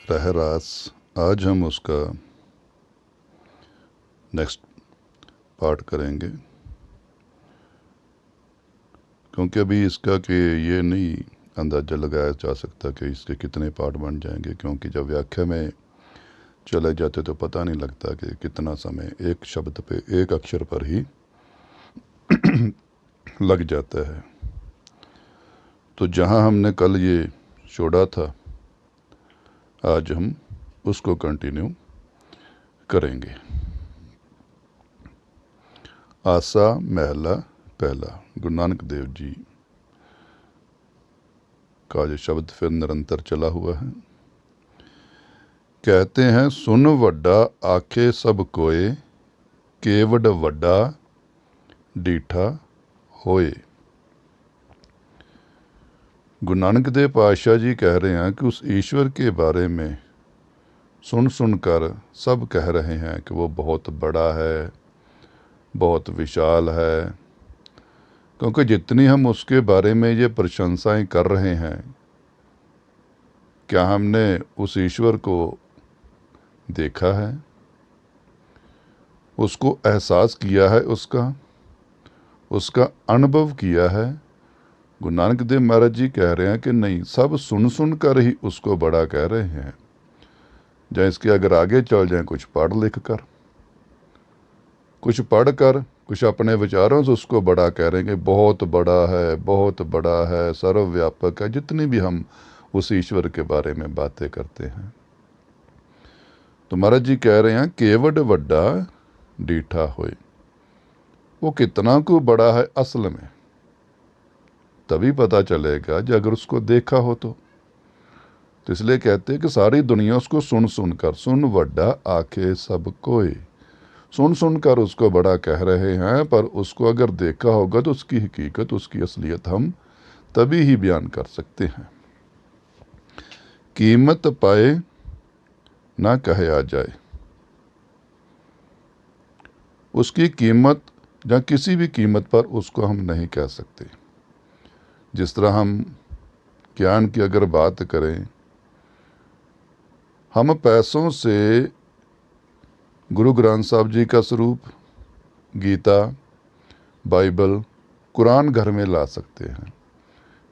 रहरास। आज हम उसका नेक्स्ट पार्ट करेंगे, क्योंकि अभी इसका कि ये नहीं अंदाज़ा लगाया जा सकता कि इसके कितने पार्ट बन जाएंगे, क्योंकि जब व्याख्या में चले जाते तो पता नहीं लगता कि कितना समय एक शब्द पे, एक अक्षर पर ही लग जाता है। तो जहाँ हमने कल ये छोड़ा था, आज हम उसको कंटिन्यू करेंगे। आसा महला पहला, गुरु नानक देव जी का जो शब्द फिर निरंतर चला हुआ है। कहते हैं, सुन वड्डा आखे सब कोय, केवड वड्डा डीठा होए। गुरु नानक देव पातशाह जी कह रहे हैं कि उस ईश्वर के बारे में सुन सुनकर सब कह रहे हैं कि वो बहुत बड़ा है, बहुत विशाल है, क्योंकि जितनी हम उसके बारे में ये प्रशंसाएं कर रहे हैं, क्या हमने उस ईश्वर को देखा है, उसको एहसास किया है, उसका अनुभव किया है? गुरु नानक देव महाराज जी कह रहे हैं कि नहीं, सब सुन सुन कर ही उसको बड़ा कह रहे हैं। या इसके अगर आगे चल जाएं, कुछ पढ़ लिख कर, कुछ पढ़ कर, कुछ अपने विचारों से उसको बड़ा कह रहे हैं कि बहुत बड़ा है, बहुत बड़ा है, सर्वव्यापक है। जितनी भी हम उस ईश्वर के बारे में बातें करते हैं, तो महाराज जी कह रहे हैं, केवड वड्डा डीठा होए। वो कितना को बड़ा है असल में तभी पता चलेगा जब अगर उसको देखा हो तो इसलिए कहते हैं कि सारी दुनिया उसको सुन सुनकर, सुन वड्डा आखे सब कोई, सुन सुनकर उसको बड़ा कह रहे हैं, पर उसको अगर देखा होगा तो उसकी हकीकत, उसकी असलियत हम तभी ही बयान कर सकते हैं। कीमत पाए ना कहे आ जाए। उसकी कीमत या किसी भी कीमत पर उसको हम नहीं कह सकते। जिस तरह हम ज्ञान की अगर बात करें, हम पैसों से गुरु ग्रंथ साहब जी का स्वरूप, गीता, बाइबल, कुरान घर में ला सकते हैं।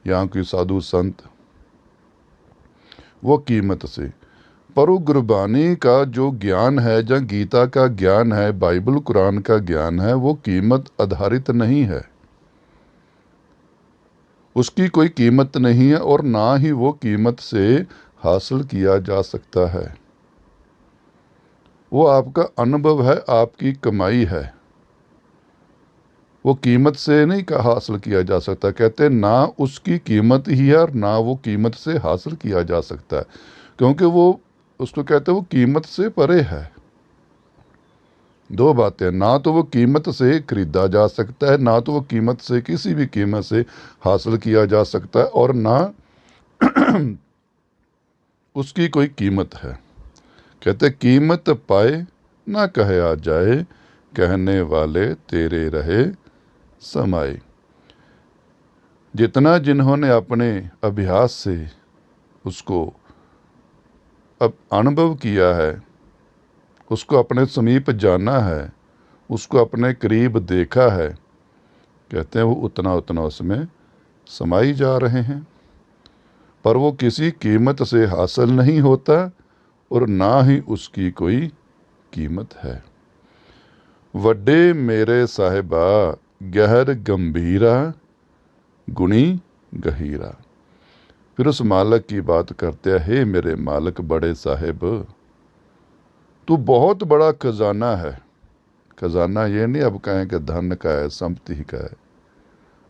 यहाँ कोई साधु संत वो कीमत से, पर वो गुरबानी का जो ज्ञान है, या गीता का ज्ञान है, बाइबल कुरान का ज्ञान है, वो कीमत आधारित नहीं है। उसकी कोई कीमत नहीं है और ना ही वो कीमत से हासिल किया जा सकता है। वो आपका अनुभव है, आपकी कमाई है, वो कीमत से नहीं का हासिल किया जा सकता। कहते हैं ना उसकी कीमत ही है और ना वो कीमत से हासिल किया जा सकता है, क्योंकि वो उसको कहते हैं वो कीमत से परे है। दो बातें, ना तो वो कीमत से खरीदा जा सकता है, ना तो वो कीमत से, किसी भी कीमत से हासिल किया जा सकता है, और ना उसकी कोई कीमत है। कहते कीमत पाए ना कहे आ जाए, कहने वाले तेरे रहे समाए। जितना जिन्होंने अपने अभ्यास से उसको अब अनुभव किया है, उसको अपने समीप जाना है, उसको अपने करीब देखा है, कहते हैं वो उतना उतना उसमें समाई जा रहे हैं। पर वो किसी कीमत से हासिल नहीं होता और ना ही उसकी कोई कीमत है। वड्डे मेरे साहिबा गहर गंभीरा, गुणी गहीरा। फिर उस मालक की बात करते हैं, हे मेरे मालक बड़े साहिब, तू बहुत बड़ा खजाना है। खजाना ये नहीं अब कहें कि धन का है, संपत्ति का है।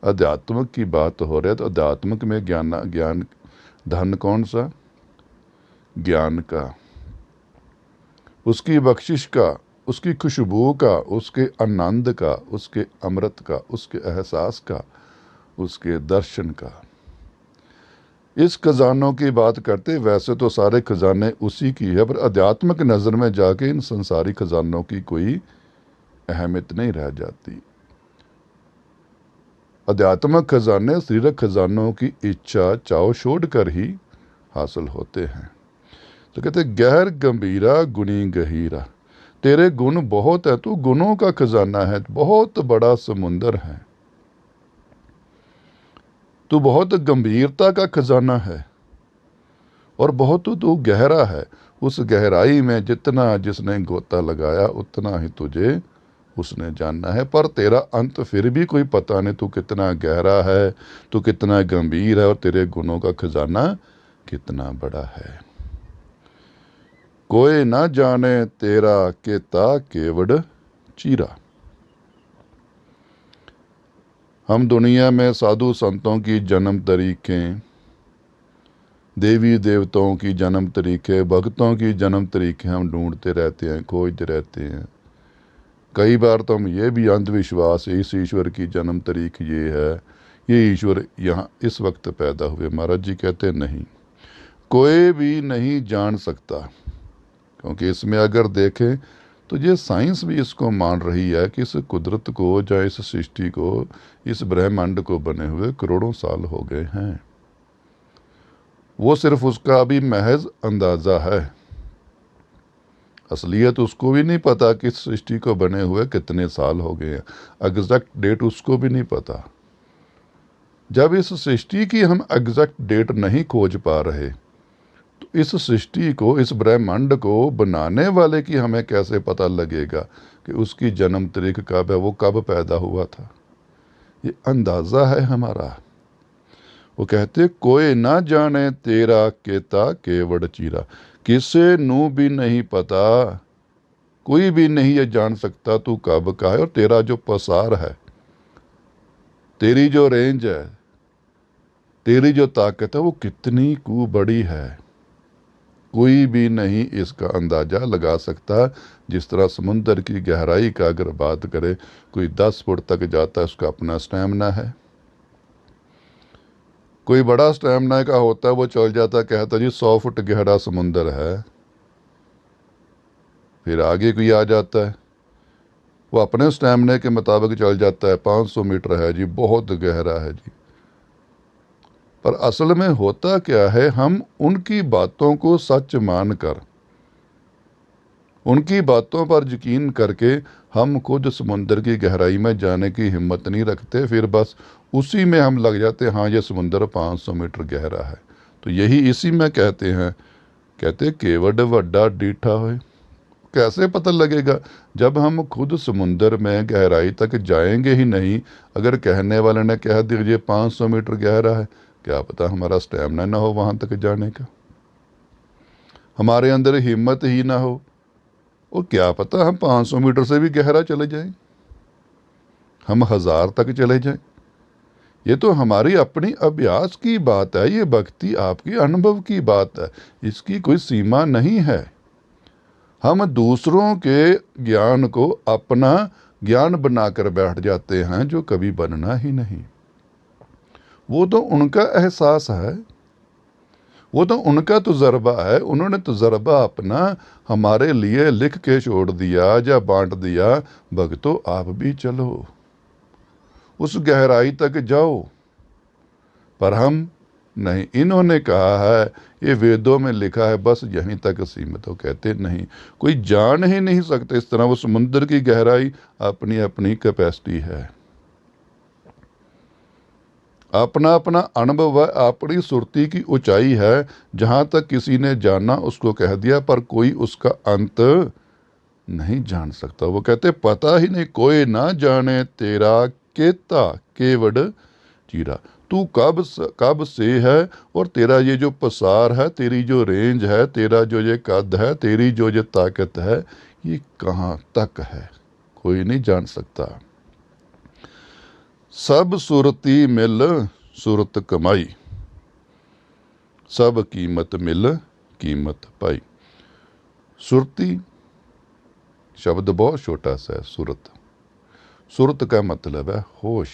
अध्यात्मक की बात हो रही है तो अध्यात्मक में ज्ञान धन कौन सा? ज्ञान का, उसकी बख्शिश का, उसकी खुशबू का, उसके आनंद का, उसके अमृत का, उसके एहसास का, उसके दर्शन का। इस खजानों की बात करते, वैसे तो सारे खजाने उसी की है, पर आध्यात्मिक नज़र में जाके इन संसारी खजानों की कोई अहमियत नहीं रह जाती। आध्यात्मिक खजाने शरीरक खजानों की इच्छा चाव छोड़कर ही हासिल होते हैं। तो कहते गहर गंभीरा गुणी गहीरा, तेरे गुण बहुत है, तू गुणों का खजाना है, बहुत बड़ा समुंदर है, तू बहुत गंभीरता का खजाना है और बहुत तू गहरा है। उस गहराई में जितना जिसने गोता लगाया उतना ही तुझे उसने जानना है, पर तेरा अंत फिर भी कोई पता नहीं, तू कितना गहरा है, तू कितना गंभीर है और तेरे गुणों का खजाना कितना बड़ा है। कोई ना जाने तेरा केता केवड़ चीरा। हम दुनिया में साधु संतों की जन्म तारीखें, देवी देवताओं की जन्म तारीखें, भक्तों की जन्म तारीखें हम ढूंढते रहते हैं, खोजते रहते हैं। कई बार तो हम ये भी अंधविश्वास है, इस ईश्वर की जन्म तारीख ये है, ये ईश्वर यहाँ इस वक्त पैदा हुए। महाराज जी कहते नहीं, कोई भी नहीं जान सकता, क्योंकि इसमें अगर देखें तो ये साइंस भी इसको मान रही है कि इस कुदरत को या इस सृष्टि को, इस ब्रह्मांड को बने हुए करोड़ों साल हो गए हैं। वो सिर्फ उसका अभी महज अंदाज़ा है, असलियत उसको भी नहीं पता कि इस सृष्टि को बने हुए कितने साल हो गए हैं, एग्जैक्ट डेट उसको भी नहीं पता। जब इस सृष्टि की हम एग्जैक्ट डेट नहीं खोज पा रहे तो इस सृष्टि को, इस ब्रह्मांड को बनाने वाले की हमें कैसे पता लगेगा कि उसकी जन्म तारीख कब है, वो कब पैदा हुआ था। ये अंदाज़ा है हमारा। वो कहते कोई ना जाने तेरा केता केवड़ चीरा, किसे नू भी नहीं पता, कोई भी नहीं ये जान सकता तू कब का है और तेरा जो पसार है, तेरी जो रेंज है, तेरी जो ताकत है वो कितनी कू बड़ी है। कोई भी नहीं इसका अंदाज़ा लगा सकता। जिस तरह समुंदर की गहराई का अगर बात करें, कोई 10 फुट तक जाता है, उसका अपना स्टैमिना है। कोई बड़ा स्टैमिना का होता है, वो चल जाता, कहता जी 100 फुट गहरा समुंदर है। फिर आगे कोई आ जाता है, वो अपने स्टैमिना के मुताबिक चल जाता है, 500 मीटर है जी, बहुत गहरा है जी। पर असल में होता क्या है, हम उनकी बातों को सच मानकर, उनकी बातों पर यकीन करके हम खुद समुंदर की गहराई में जाने की हिम्मत नहीं रखते, फिर बस उसी में हम लग जाते हैं। हाँ, ये समुंदर 500 मीटर गहरा है, तो यही इसी में कहते हैं, कहते केवड़ वड्डा डीठा होए। कैसे पता लगेगा जब हम खुद समुंदर में गहराई तक जाएंगे ही नहीं। अगर कहने वाले ने कह दिया ये 500 मीटर गहरा है, क्या पता हमारा स्टैमिना ना हो वहाँ तक जाने का, हमारे अंदर हिम्मत ही ना हो, और क्या पता हम 500 मीटर से भी गहरा चले जाएं, हम 1000 तक चले जाएं। ये तो हमारी अपनी अभ्यास की बात है, ये भक्ति आपकी अनुभव की बात है, इसकी कोई सीमा नहीं है। हम दूसरों के ज्ञान को अपना ज्ञान बनाकर बैठ जाते हैं, जो कभी बनना ही नहीं। वो तो उनका एहसास है, वो तो उनका तजुर्बा है, उन्होंने तजुर्बा अपना हमारे लिए लिख के छोड़ दिया या बांट दिया। भक्तों, आप भी चलो, उस गहराई तक जाओ। पर हम नहीं, इन्होंने कहा है, ये वेदों में लिखा है, बस यहीं तक सीमित हो। कहते नहीं, कोई जान ही नहीं सकते इस तरह। वो समुद्र की गहराई अपनी अपनी कैपेसिटी है, अपना अपना अनुभव है, अपनी सुरती की ऊंचाई है। जहाँ तक किसी ने जाना उसको कह दिया, पर कोई उसका अंत नहीं जान सकता। वो कहते पता ही नहीं, कोई ना जाने तेरा केता केवड़ चीरा, तू कब से है और तेरा ये जो पसार है, तेरी जो रेंज है, तेरा जो ये कद है, तेरी जो ये ताकत है, ये कहाँ तक है, कोई नहीं जान सकता। सब सुरती मिल सुरत कमाई, सब कीमत मिल कीमत पाई। सुरती शब्द बहुत छोटा सा है, सुरत। सुरत का मतलब है होश।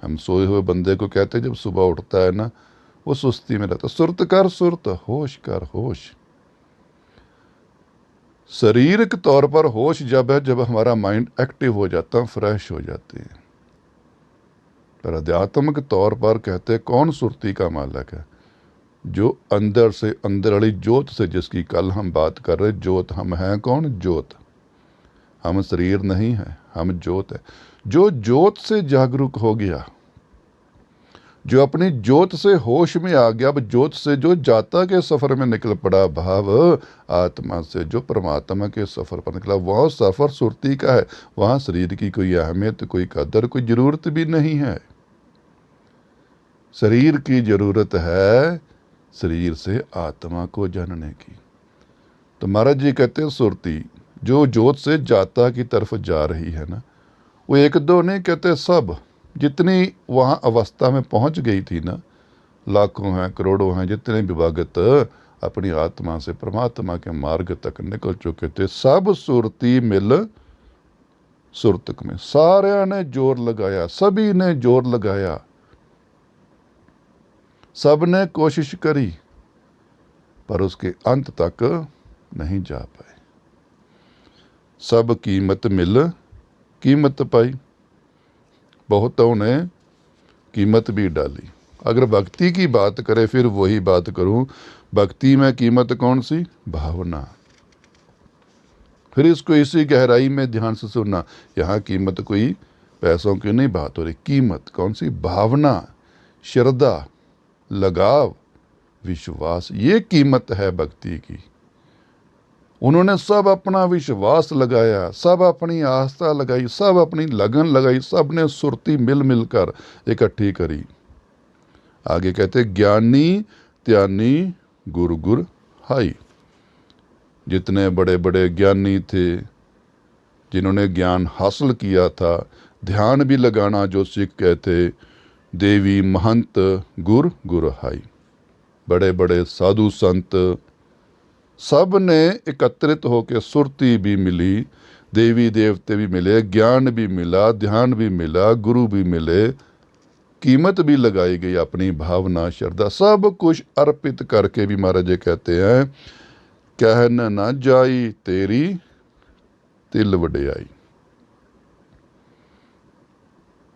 हम सोए हुए बंदे को कहते हैं, जब सुबह उठता है ना, वो सुस्ती में रहता, सुरत कर सुरत, होश कर होश। शारीरिक तौर पर होश जब है, जब हमारा माइंड एक्टिव हो जाता है, फ्रेश हो जाते हैं। पर आध्यात्मिक तौर पर कहते कौन सुरती का मालक है, जो अंदर से अंदर वाली जोत से, जिसकी कल हम बात कर रहे, जोत हम हैं कौन? जोत। हम शरीर नहीं है, हम जोत है। जो जोत से जागरूक हो गया, जो अपनी जोत से होश में आ गया, अब जोत से जो जाता के सफ़र में निकल पड़ा, भाव आत्मा से जो परमात्मा के सफ़र पर निकला, वह सफ़र सुरती का है। वहाँ शरीर की कोई अहमियत, कोई कदर, कोई ज़रूरत भी नहीं है। शरीर की ज़रूरत है शरीर से आत्मा को जानने की। तो महाराज जी कहते हैं सुरती जो जोत से जाता की तरफ जा रही है ना, वो एक दो नहीं कहते, सब जितनी वहाँ अवस्था में पहुँच गई थी ना, लाखों हैं, करोड़ों हैं, जितने विभागत अपनी आत्मा से परमात्मा के मार्ग तक निकल चुके थे, सब सुरती मिल सुरतक में। सारे ने जोर लगाया, सभी ने जोर लगाया, सब ने कोशिश करी, पर उसके अंत तक नहीं जा पाए। सब कीमत मिल कीमत पाई, बहुतों ने कीमत भी डाली। अगर भक्ति की बात करें, फिर वही बात करूं, भक्ति में कीमत कौन सी? भावना। फिर इसको इसी गहराई में ध्यान से सुनना। यहाँ कीमत कोई पैसों की नहीं बात हो रही, कीमत कौन सी? भावना, श्रद्धा, लगाव, विश्वास, ये कीमत है भक्ति की। उन्होंने सब अपना विश्वास लगाया, सब अपनी आस्था लगाई, सब अपनी लगन लगाई, सब ने सुरती मिल मिलकर इकट्ठी करी। आगे कहते ज्ञानी त्यानी गुर गुर हाई। जितने बड़े बड़े ज्ञानी थे, जिन्होंने ज्ञान हासिल किया था, ध्यान भी लगाना जो सीख गए थे, देवी महंत गुर गुर हाई, बड़े बड़े साधु संत सब ने एकत्रित होकर सुरती भी मिली, देवी देवते भी मिले, ज्ञान भी मिला, ध्यान भी मिला, गुरु भी मिले, कीमत भी लगाई गई, अपनी भावना, श्रद्धा, सब कुछ अर्पित करके भी महाराज जी कहते हैं कहन न जाई तेरी तिल वडियाई।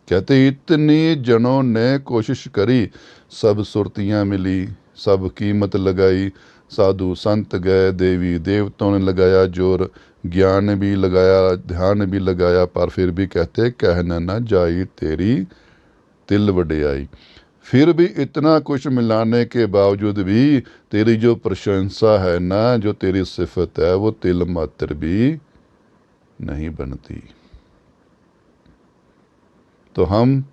कहते इतनी जनों ने कोशिश करी, सब सुरतियाँ मिली, सब कीमत लगाई, साधु संत गए, देवी देवताओं ने लगाया जोर, ज्ञान भी लगाया, ध्यान भी लगाया, पर फिर भी कहते कहना न जाई तेरी तिल वडियाई। फिर भी इतना कुछ मिलाने के बावजूद भी तेरी जो प्रशंसा है ना, जो तेरी सिफत है, वो तिल मात्र भी नहीं बनती। तो हम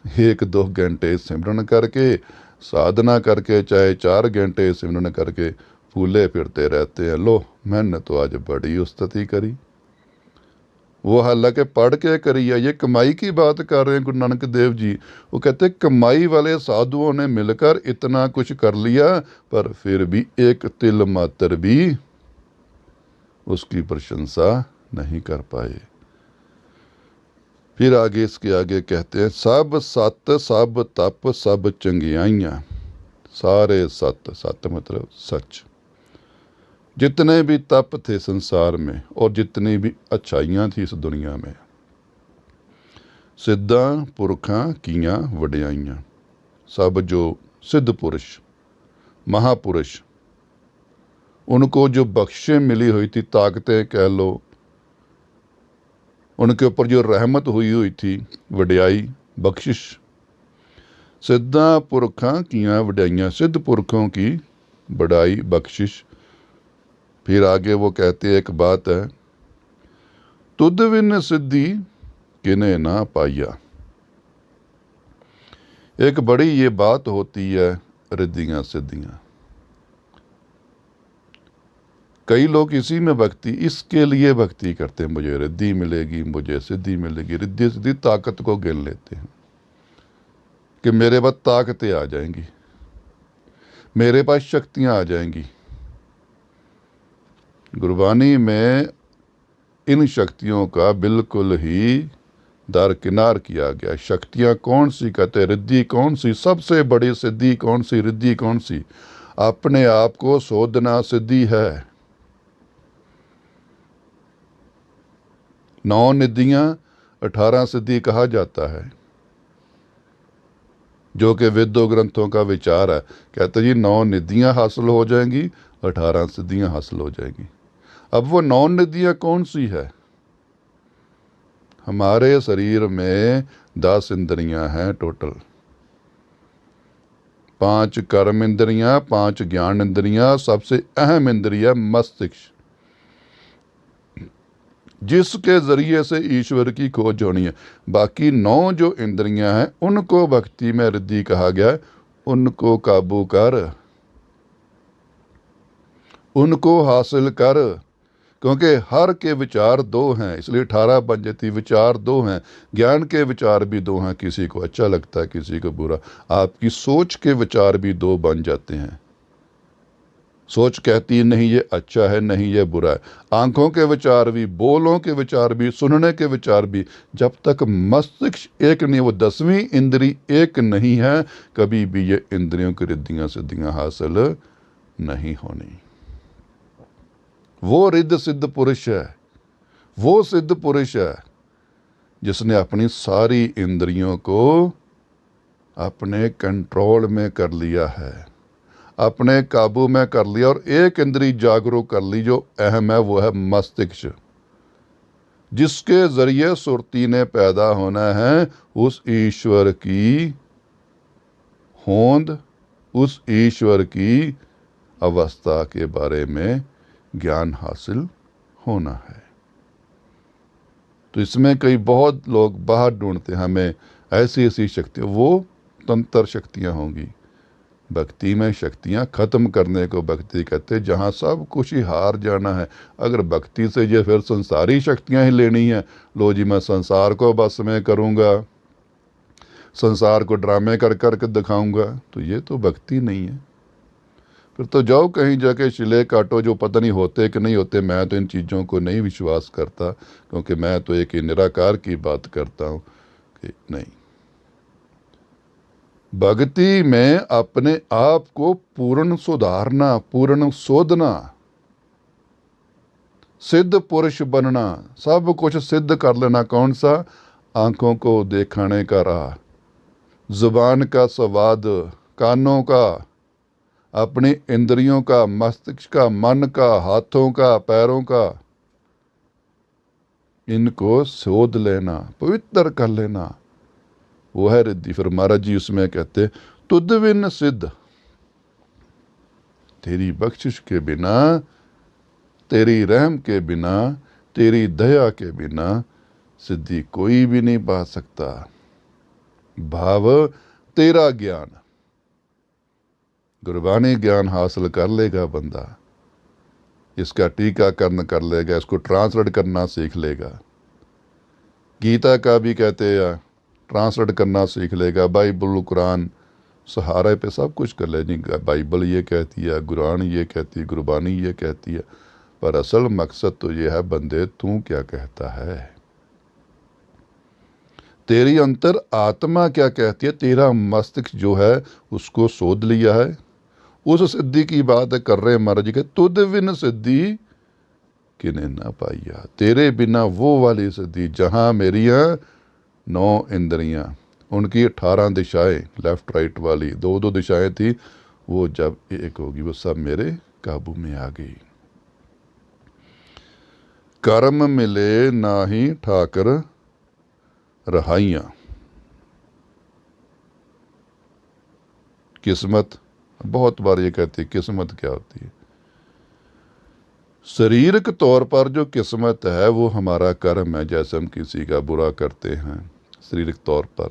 1-2 घंटे सिमरन करके, साधना करके, चाहे 4 घंटे सिमरन करके फूले फिरते रहते हैं। लो मैंने तो आज बड़ी उस्तति करी। वो हालांकि पढ़ के करी है, ये कमाई की बात कर रहे हैं गुरु नानक देव जी। वो कहते कमाई वाले साधुओं ने मिलकर इतना कुछ कर लिया, पर फिर भी एक तिल मात्र भी उसकी प्रशंसा नहीं कर पाए। फिर आगे इसके आगे कहते हैं सब सत सब तप सब चंगियाइयाँ। सारे सत, सत मतलब सच, जितने भी तप थे संसार में और जितनी भी अच्छाइयाँ थी इस दुनिया में, सिद्धा पुरखां कियां वडियाइयाँ। सब जो सिद्ध पुरुष, महापुरुष, उनको जो बख्शे मिली हुई थी, ताकतें कह लो, उनके ऊपर जो रहमत हुई थी, वडियाई, बख्शिश, सिद्धा पुरखां कियां वडियाइयाँ, सिद्ध पुरखों की बड़ाई, बख्शिश। फिर आगे वो कहते एक बात है, तुद विन सिद्धि किने ना पाइया। एक बड़ी ये बात होती है रिद्धियाँ सिद्धियाँ। कई लोग इसी में भक्ति, इसके लिए भक्ति करते हैं, मुझे रिद्धि मिलेगी, मुझे सिद्धि मिलेगी। रिद्धि सिद्धि ताकत को गिन लेते हैं कि मेरे पास ताकतें आ जाएंगी, मेरे पास शक्तियाँ आ जाएंगी। गुरबानी में इन शक्तियों का बिल्कुल ही दरकिनार किया गया। शक्तियाँ कौन सी? कहते रिद्धि कौन सी? सबसे बड़ी सिद्धि कौन सी? रिद्धि कौन सी? अपने आप को शोधना सिद्धि है। 9 निधियाँ 18 सिद्धि कहा जाता है। जो कि वेदों ग्रंथों का विचार है। कहते जी 9 निधियाँ हासिल हो जाएंगी, 18 सिद्धियाँ हासिल हो जाएंगी। अब वो 9 निधियाँ कौन सी है? हमारे शरीर में 10 इंद्रियां हैं टोटल, 5 कर्म इंद्रियां, 5 ज्ञान इंद्रियां, सबसे अहम इंद्रिया मस्तिष्क, जिसके जरिए से ईश्वर की खोज होनी है। बाकी 9 जो इंद्रियां हैं उनको भक्ति में रिद्धि कहा गया है। उनको काबू कर, उनको हासिल कर, क्योंकि हर के विचार 2 हैं, इसलिए 18 बन जाती। विचार 2 हैं, ज्ञान के विचार भी 2 हैं, किसी को अच्छा लगता है किसी को बुरा। आपकी सोच के विचार भी 2 बन जाते हैं। सोच कहती नहीं ये अच्छा है, नहीं ये बुरा है। आंखों के विचार भी, बोलों के विचार भी, सुनने के विचार भी। जब तक मस्तिष्क एक नहीं, वो 10वीं इंद्री एक नहीं है, कभी भी ये इंद्रियों की रिद्धियां सिद्धियां हासिल नहीं होनी। वो रिद्ध सिद्ध पुरुष है, वो सिद्ध पुरुष है जिसने अपनी सारी इंद्रियों को अपने कंट्रोल में कर लिया है, अपने काबू में कर लिया, और एक इंद्री जागरूक कर ली जो अहम है, वो है मस्तिष्क, जिसके जरिए सुरती ने पैदा होना है उस ईश्वर की होंद, उस ईश्वर की अवस्था के बारे में ज्ञान हासिल होना है। तो इसमें कई बहुत लोग बाहर ढूंढते हैं हमें ऐसी ऐसी शक्तियाँ, वो तंत्र शक्तियाँ होंगी। भक्ति में शक्तियाँ खत्म करने को भक्ति कहते, जहाँ सब कुछ ही हार जाना है। अगर भक्ति से ये फिर संसारी शक्तियाँ ही लेनी है, लो जी मैं संसार को बस में करूँगा, संसार को ड्रामे कर कर के दिखाऊँगा, तो ये तो भक्ति नहीं है। फिर तो जाओ कहीं जाके शिले काटो, जो पता नहीं होते कि नहीं होते। मैं तो इन चीज़ों को नहीं विश्वास करता, क्योंकि मैं तो एक ही निराकार की बात करता हूँ कि नहीं। भक्ति में अपने आप को पूर्ण सुधारना, पूर्ण शोधना, सिद्ध पुरुष बनना, सब कुछ सिद्ध कर लेना। कौन सा? आंखों को देखने का राह, जुबान का स्वाद, कानों का, अपनी इंद्रियों का, मस्तिष्क का, मन का, हाथों का, पैरों का, इनको शोध लेना, पवित्र कर लेना, वो है रिद्धि। फिर महाराज जी उसमें कहते तुद बिन सिद्ध, तेरी बख्शिश के बिना, तेरी रहम के बिना, तेरी दया के बिना सिद्धि कोई भी नहीं पा सकता। भाव तेरा ज्ञान, गुरबानी ज्ञान हासिल कर लेगा बंदा, इसका टीकाकरण कर लेगा, इसको ट्रांसलेट करना सीख लेगा। गीता का भी कहते हैं ट्रांसलेट करना सीख लेगा। बाइबल कुरान सहारे पे सब कुछ कर लेगा। बाइबल ये कहती है, कुरान ये कहती है, गुरबानी ये कहती है, पर असल मकसद तो ये है बंदे तू क्या कहता है, तेरी अंतर आत्मा क्या कहती है, तेरा मस्तिष्क जो है उसको शोध लिया है। उस सिद्धि की बात कर रहे महाराज जी के, तुद बिन सिद्धि किने ना पाइया, तेरे बिना वो वाली सिद्धि जहाँ मेरियाँ 9 इंद्रियाँ, उनकी 18 दिशाएं, लेफ्ट राइट वाली 2-2 दिशाएं थी, वो जब एक होगी वो सब मेरे काबू में आ गई। कर्म मिले नाही ठाकर रहाइयाँ, किस्मत, बहुत बार ये कहती है किस्मत क्या होती है। शारीरिक तौर पर जो किस्मत है वो हमारा कर्म है। जैसे हम किसी का बुरा करते हैं शारीरिक तौर पर,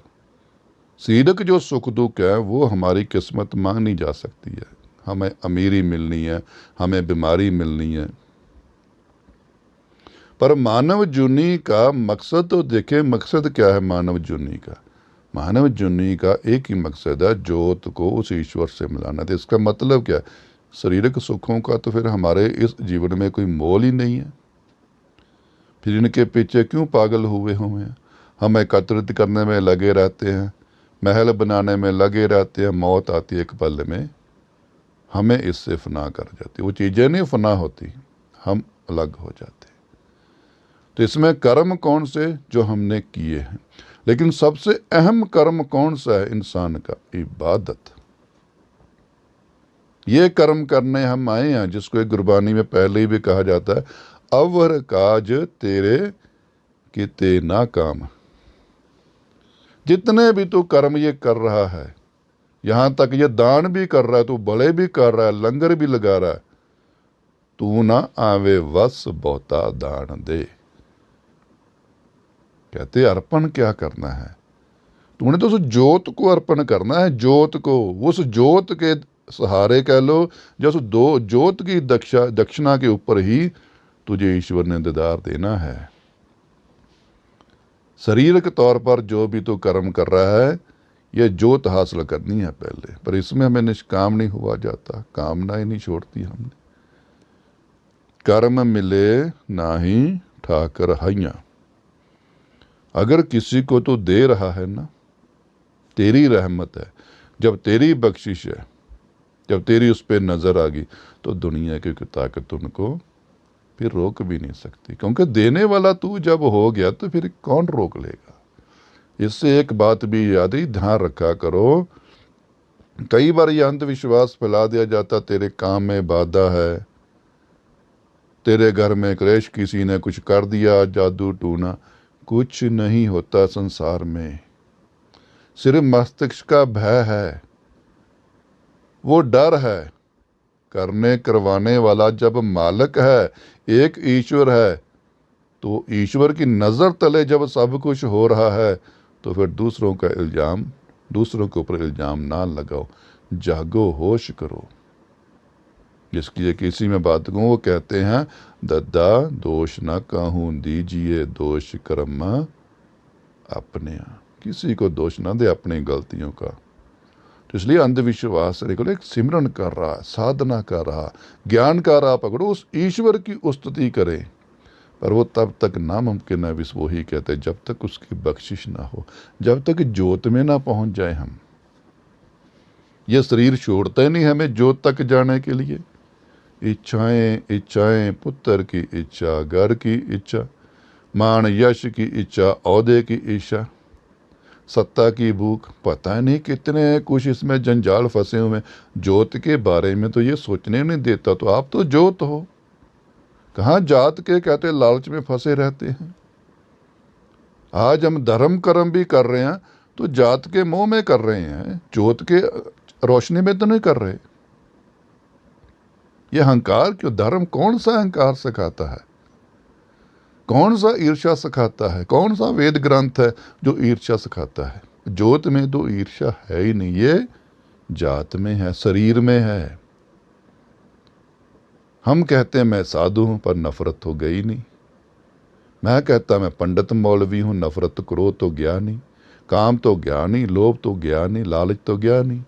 शारीरिक जो सुख दुख है वो हमारी किस्मत मांगनी जा सकती है। हमें अमीरी मिलनी है, हमें बीमारी मिलनी है, पर मानव जुनी का मकसद तो देखें, मकसद क्या है मानव जुनी का? मानव जुनी का एक ही मकसद है, जोत को उस ईश्वर से मिलाना। तो इसका मतलब क्या है? शारीरिक सुखों का तो फिर हमारे इस जीवन में कोई मोल ही नहीं है, फिर इनके पीछे क्यों पागल हुए हैं? हम एकत्रित करने में लगे रहते हैं, महल बनाने में लगे रहते हैं, मौत आती है एक पल में, हमें इससे फना कर जाती। वो चीज़ें नहीं फना होती, हम अलग हो जाते। तो इसमें कर्म कौन से? जो हमने किए हैं। लेकिन सबसे अहम कर्म कौन सा है इंसान का? इबादत। ये कर्म करने हम आए हैं, जिसको एक गुरबानी में पहले ही भी कहा जाता है, अवर काज तेरे किते ना काम। जितने भी तू कर्म ये कर रहा है, यहां तक ये दान भी कर रहा है, तू भले भी कर रहा है, लंगर भी लगा रहा है, तू ना आवे वस बहुता दान दे। कहते अर्पण क्या करना है? तूने तो उस जोत को अर्पण करना है, जोत को। उस जोत के सहारे कह लो, जो उस दो जोत की दक्षिणा के ऊपर ही तुझे ईश्वर ने दीदार देना है। शारीरिक तौर पर जो भी तू कर्म कर रहा है, यह जोत हासिल करनी है पहले, पर इसमें हमें निष्काम नहीं हुआ जाता, कामना ही नहीं छोड़ती हमने। कर्म मिले नाही ठाकर हाइया। अगर किसी को तो दे रहा है ना, तेरी रहमत है, जब तेरी बख्शिश है, जब तेरी उस पर नज़र आ गई, तो दुनिया की ताकत उनको फिर रोक भी नहीं सकती, क्योंकि देने वाला तू जब हो गया तो फिर कौन रोक लेगा। इससे एक बात भी याद ही ध्यान रखा करो, कई बार यह अंधविश्वास फैला दिया जाता, तेरे काम में बाधा है, तेरे घर में क्लेश, किसी ने कुछ कर दिया, जादू टूना। कुछ नहीं होता संसार में, सिर्फ मस्तिष्क का भय है, वो डर है। करने करवाने वाला जब मालिक है, एक ईश्वर है, तो ईश्वर की नज़र तले जब सब कुछ हो रहा है, तो फिर दूसरों के ऊपर इल्ज़ाम ना लगाओ, जागो, होश करो। जिसकी एक इसी में बात कहूँ, वो कहते हैं, दद्दा दोष ना कहूँ दीजिए, दोष कर्म अपने। किसी को दोष ना दे अपनी गलतियों का। तो इसलिए अंधविश्वास से एक सिमरन कर रहा है, साधना कर रहा, ज्ञान का राह पकड़ो, उस ईश्वर की स्तुति करे, पर वो तब तक नामुमकिन है, विश्व वही कहते, जब तक उसकी बख्शिश ना हो, जब तक ज्योत में ना पहुंच जाए हम। ये शरीर छोड़ता ही नहीं हमें ज्योत तक जाने के लिए। इच्छाएं, पुत्र की इच्छा, घर की इच्छा, मान यश की इच्छा, औहदे की इच्छा, सत्ता की भूख, पता नहीं कितने कुछ इसमें जंजाल फंसे हुए। जोत के बारे में तो ये सोचने नहीं देता, तो आप तो जोत हो, कहाँ जात के कहते लालच में फंसे रहते हैं। आज हम धर्म कर्म भी कर रहे हैं तो जात के मोह में कर रहे हैं, जोत के रोशनी में तो नहीं कर रहे। ये अहंकार क्यों? धर्म कौन सा अहंकार सिखाता है? कौन सा ईर्ष्या सिखाता है? कौन सा वेद ग्रंथ है जो ईर्ष्या सिखाता है? जोत में तो ईर्ष्या है ही नहीं, ये जात में है, शरीर में है। हम कहते हैं मैं साधु हूं, पर नफरत तो गई नहीं। मैं कहता मैं पंडित मौलवी हूं, नफरत क्रोध तो गया नहीं, काम तो गया नहीं, लोभ तो गया नहीं, लालच तो गया नहीं।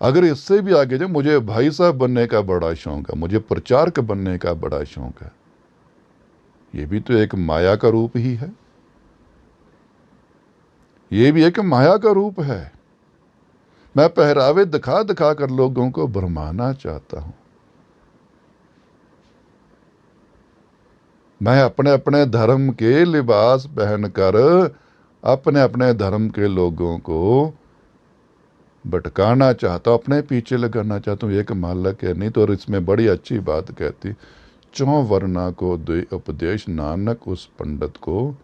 अगर इससे भी आगे जाए, मुझे भाई साहब बनने का बड़ा शौक है, मुझे प्रचारक बनने का बड़ा शौक है, ये भी तो एक माया का रूप ही है, ये भी एक माया का रूप है। मैं पहरावे दिखा दिखा कर लोगों को भरमाना चाहता हूं। मैं अपने अपने धर्म के लिबास पहनकर अपने अपने धर्म के लोगों को भटकाना चाहता हूं, अपने पीछे लगाना चाहता हूं। एक मालक है नहीं तो। और इसमें बड़ी अच्छी बात कहती, चौं वर्णा को दे उपदेश, नानक उस पंडित को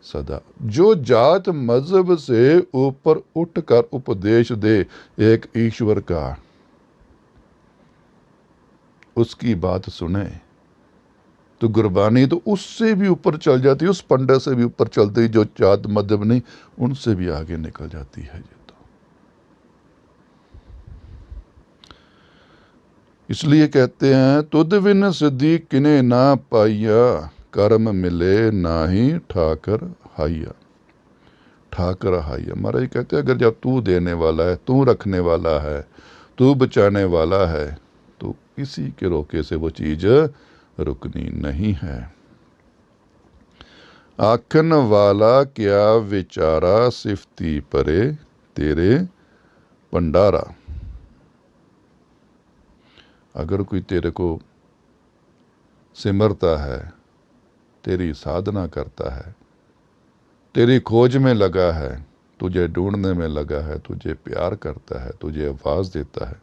सदा। जो जात मजहब से ऊपर उठकर उपदेश दे एक ईश्वर का, उसकी बात सुने तो गुरबानी तो उससे भी ऊपर चल जाती है, उस पंडित से भी ऊपर चलती, जो जात मजहब नहीं, उनसे भी आगे निकल जाती है। ये तो इसलिए कहते हैं, तुद बिन सिद्धि किने ना पाइया, कर्म मिले नाही ठाकर हाइया। ठाकर हाइया महाराज कहते हैं, अगर जब तू देने वाला है, तू रखने वाला है, तू बचाने वाला है, तो किसी के रोके से वो चीज रुकनी नहीं है। आखन वाला क्या विचारा, सिफती परे तेरे भंडारा। अगर कोई तेरे को सिमरता है, तेरी साधना करता है, तेरी खोज में लगा है, तुझे ढूंढने में लगा है, तुझे प्यार करता है, तुझे आवाज़ देता है।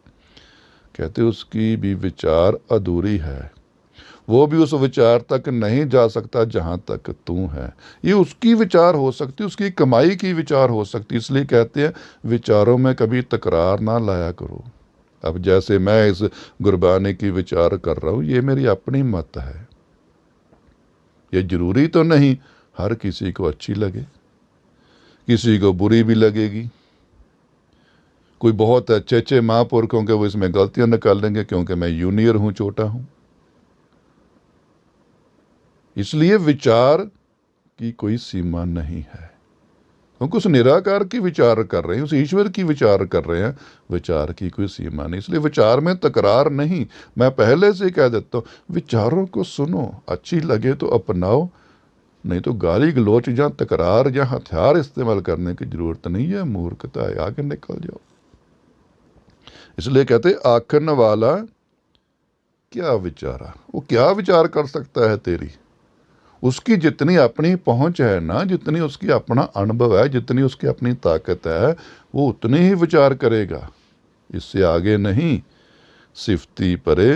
कहते उसकी भी विचार अधूरी है, वो भी उस विचार तक नहीं जा सकता जहाँ तक तू है। ये उसकी विचार हो सकती, उसकी कमाई की विचार हो सकती। इसलिए कहते हैं विचारों में कभी तकरार ना लाया करो। अब जैसे मैं इस गुरबानी की विचार कर रहा हूँ, ये मेरी अपनी मत है, ये जरूरी तो नहीं हर किसी को अच्छी लगे, किसी को बुरी भी लगेगी। कोई बहुत अच्छे अच्छे महापुरुषों के वो इसमें गलतियां निकालेंगे क्योंकि मैं जूनियर हूं, छोटा हूं। इसलिए विचार की कोई सीमा नहीं है। हम उस निराकार की विचार कर रहे हैं, उस ईश्वर की विचार कर रहे हैं, विचार की कोई सीमा नहीं। इसलिए विचार में तकरार नहीं। मैं पहले से कह देता हूं, विचारों को सुनो, अच्छी लगे तो अपनाओ, नहीं तो गाली गलोच या तकरार या हथियार इस्तेमाल करने की जरूरत नहीं है। मूर्खता है, आगे निकल जाओ। इसलिए कहते आखन वाला क्या विचारा, वो क्या विचार कर सकता है तेरी। उसकी जितनी अपनी पहुंच है ना, जितनी उसकी अपना अनुभव है, जितनी उसकी अपनी ताकत है, वो उतनी ही विचार करेगा, इससे आगे नहीं। सिफती परे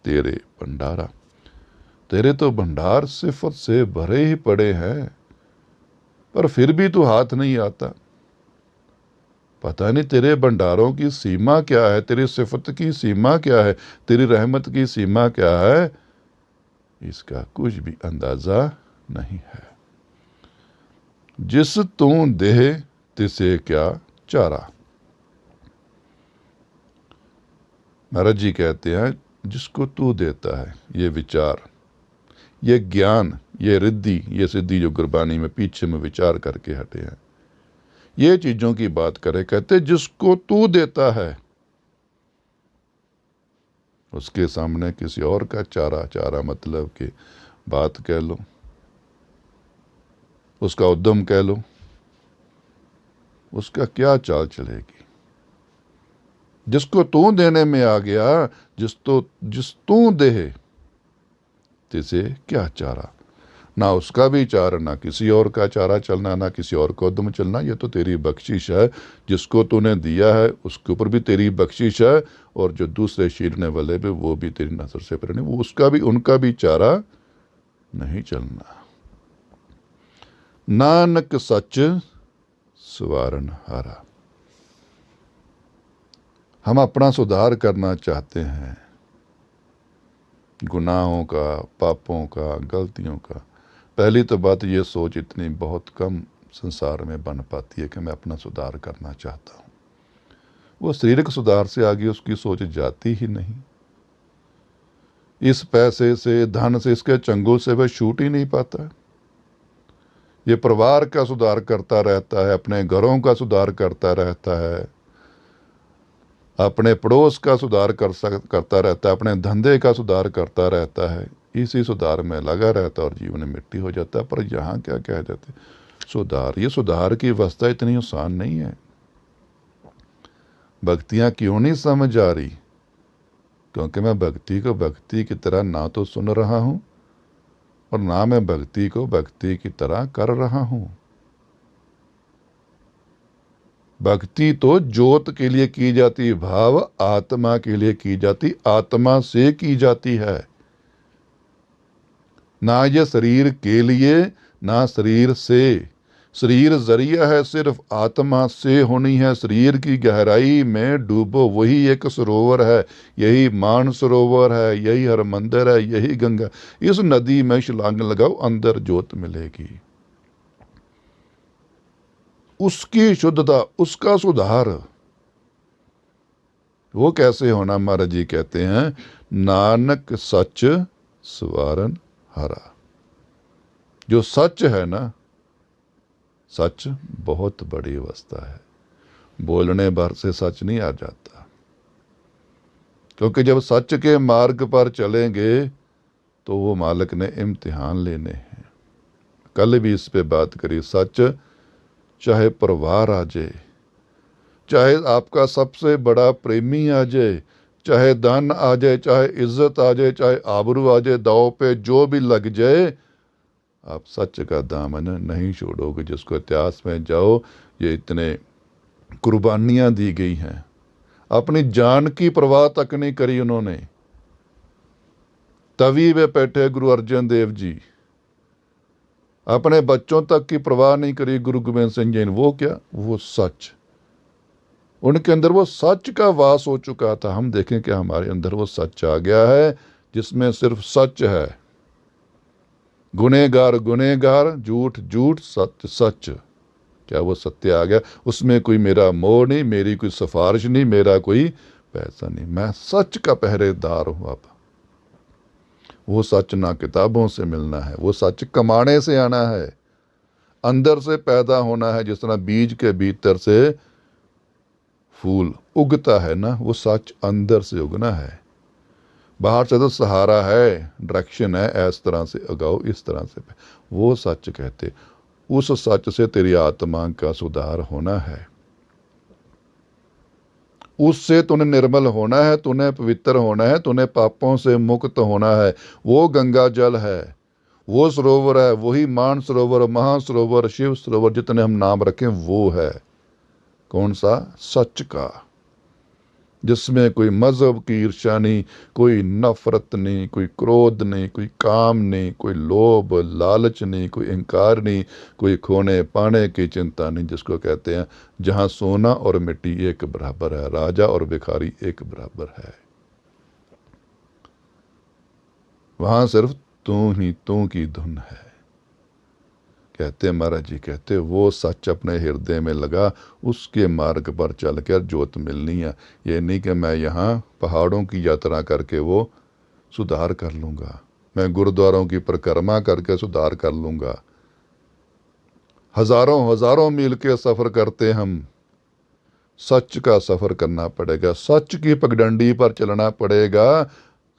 तेरे भंडारा, तेरे तो भंडार सिफत से भरे ही पड़े हैं, पर फिर भी तू हाथ नहीं आता। पता नहीं तेरे भंडारों की सीमा क्या है, तेरी सिफत की सीमा क्या है, तेरी रहमत की सीमा क्या है, इसका कुछ भी अंदाजा नहीं है। जिस तू देह तिसे क्या चारा। महाराज जी कहते हैं जिसको तू देता है, ये विचार, ये ज्ञान, ये रिद्धि, ये सिद्धि जो गुरबानी में पीछे में विचार करके हटे हैं, ये चीजों की बात करे। कहते जिसको तू देता है उसके सामने किसी और का चारा, चारा मतलब कि बात कह लो, उसका उद्यम कह लो, उसका क्या चाल चलेगी। जिसको तू देने में आ गया, जिस तू दे तिसे क्या चारा। ना उसका भी चारा, ना किसी और का चारा चलना, ना किसी और का उद्यम चलना। ये तो तेरी बख्शिश है, जिसको तूने दिया है उसके ऊपर भी तेरी बख्शिश है, और जो दूसरे छीनने वाले भी, वो भी तेरी नजर से परे नहीं, वो उसका भी, उनका भी चारा नहीं चलना। नानक सच सवारन हारा। हम अपना सुधार करना चाहते हैं, गुनाहों का, पापों का, गलतियों का। पहली तो बात ये सोच इतनी बहुत कम संसार में बन पाती है कि मैं अपना सुधार करना चाहता हूँ। वो शारीरिक सुधार से आगे उसकी सोच जाती ही नहीं। इस पैसे से, धन से, इसके चंगुल से वह छूट ही नहीं पाता। ये परिवार का सुधार करता रहता है, अपने घरों का सुधार करता रहता है, अपने पड़ोस का सुधार करता रहता है, अपने धंधे का सुधार करता रहता है। इसी सुधार में लगा रहता है और जीवन मिट्टी हो जाता है। पर यहाँ क्या कह देते सुधार, ये सुधार की अवस्था इतनी आसान नहीं है। भक्तियाँ क्यों नहीं समझ आ रही? क्योंकि मैं भक्ति को भक्ति की तरह ना तो सुन रहा हूँ और ना मैं भक्ति को भक्ति की तरह कर रहा हूँ। भक्ति तो ज्योत के लिए की जाती, भाव आत्मा के लिए की जाती, आत्मा से की जाती है। ना ये शरीर के लिए, ना शरीर से। शरीर जरिया है, सिर्फ आत्मा से होनी है। शरीर की गहराई में डूबो, वही एक सरोवर है। यही मान सरोवर है, यही हरमंदिर है, यही गंगा। इस नदी में छलांग लगाओ, अंदर ज्योत मिलेगी। उसकी शुद्धता, उसका सुधार, वो कैसे होना? महाराज जी कहते हैं नानक सच सवारन हारा। जो सच है ना, सच बहुत बड़ी अवस्था है। बोलने भर से सच नहीं आ जाता, क्योंकि जब सच के मार्ग पर चलेंगे तो वो मालिक ने इम्तिहान लेने हैं। कल भी इस पे बात करी। सच चाहे परिवार आ जाए, चाहे आपका सबसे बड़ा प्रेमी आ जाए, चाहे धन आ जाए, चाहे इज्जत आ जाए, चाहे आबरू आ जाए, दाव पे जो भी लग जाए, आप सच का दामन नहीं छोड़ोगे। जिसको इतिहास में जाओ, ये इतने कुर्बानियां दी गई हैं, अपनी जान की परवाह तक नहीं करी उन्होंने। तवी पे बैठे गुरु अर्जन देव जी, अपने बच्चों तक की परवाह नहीं करी गुरु गोबिंद सिंह जी ने। वो क्या, वो सच, उनके अंदर वो सच का वास हो चुका था। हम देखें कि हमारे अंदर वो सच आ गया है जिसमें सिर्फ सच है। गुनेगार गुनेगार, झूठ झूठ, सच सच। क्या वो सत्य आ गया? उसमें कोई मेरा मोह नहीं, मेरी कोई सिफारिश नहीं, मेरा कोई पैसा नहीं, मैं सच का पहरेदार हूं। अब वो सच ना किताबों से मिलना है, वो सच कमाने से आना है, अंदर से पैदा होना है। जिस तरह बीज के भीतर से फूल उगता है ना, वो सच अंदर से उगना है। बाहर से तो सहारा है, डायरेक्शन है, इस तरह से उगाओ, इस तरह से। वो सच कहते, उस सच से तेरी आत्मा का सुधार होना है, उससे तूने निर्मल होना है, तूने पवित्र होना है, तूने पापों से मुक्त होना है। वो गंगा जल है, वो सरोवर है, वही मान सरोवर, महासरोवर, शिव सरोवर, जितने हम नाम रखें वो है। कौन सा? सच का, जिसमें कोई मजहब की ईर्ष्या नहीं, कोई नफरत नहीं, कोई क्रोध नहीं, कोई काम नहीं, कोई लोभ लालच नहीं, कोई इंकार नहीं, कोई खोने पाने की चिंता नहीं। जिसको कहते हैं जहां सोना और मिट्टी एक बराबर है, राजा और भिखारी एक बराबर है, वहां सिर्फ तू ही तू की धुन है। कहते महाराज जी, कहते वो सच अपने हृदय में लगा, उसके मार्ग पर चल कर जोत मिलनी है। ये नहीं कि मैं यहाँ पहाड़ों की यात्रा करके वो सुधार कर लूँगा, मैं गुरुद्वारों की परिक्रमा करके सुधार कर लूँगा। हजारों हजारों मील के सफ़र करते हम, सच का सफ़र करना पड़ेगा, सच की पगडंडी पर चलना पड़ेगा,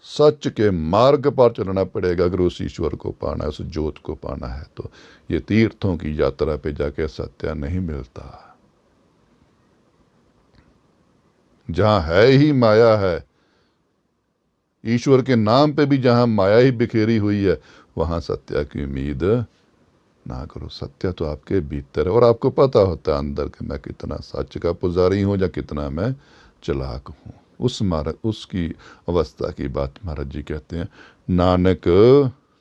सच के मार्ग पर चलना पड़ेगा। अगर उस ईश्वर को पाना है, उस ज्योत को पाना है, तो ये तीर्थों की यात्रा पे जाके सत्य नहीं मिलता। जहां है ही माया है, ईश्वर के नाम पे भी जहां माया ही बिखेरी हुई है, वहां सत्य की उम्मीद ना करो। सत्य तो आपके भीतर है, और आपको पता होता है अंदर कि मैं कितना सच का पुजारी हूं या कितना मैं चालाक हूं। उस मार्ग, उसकी अवस्था की बात महाराज जी कहते हैं, नानक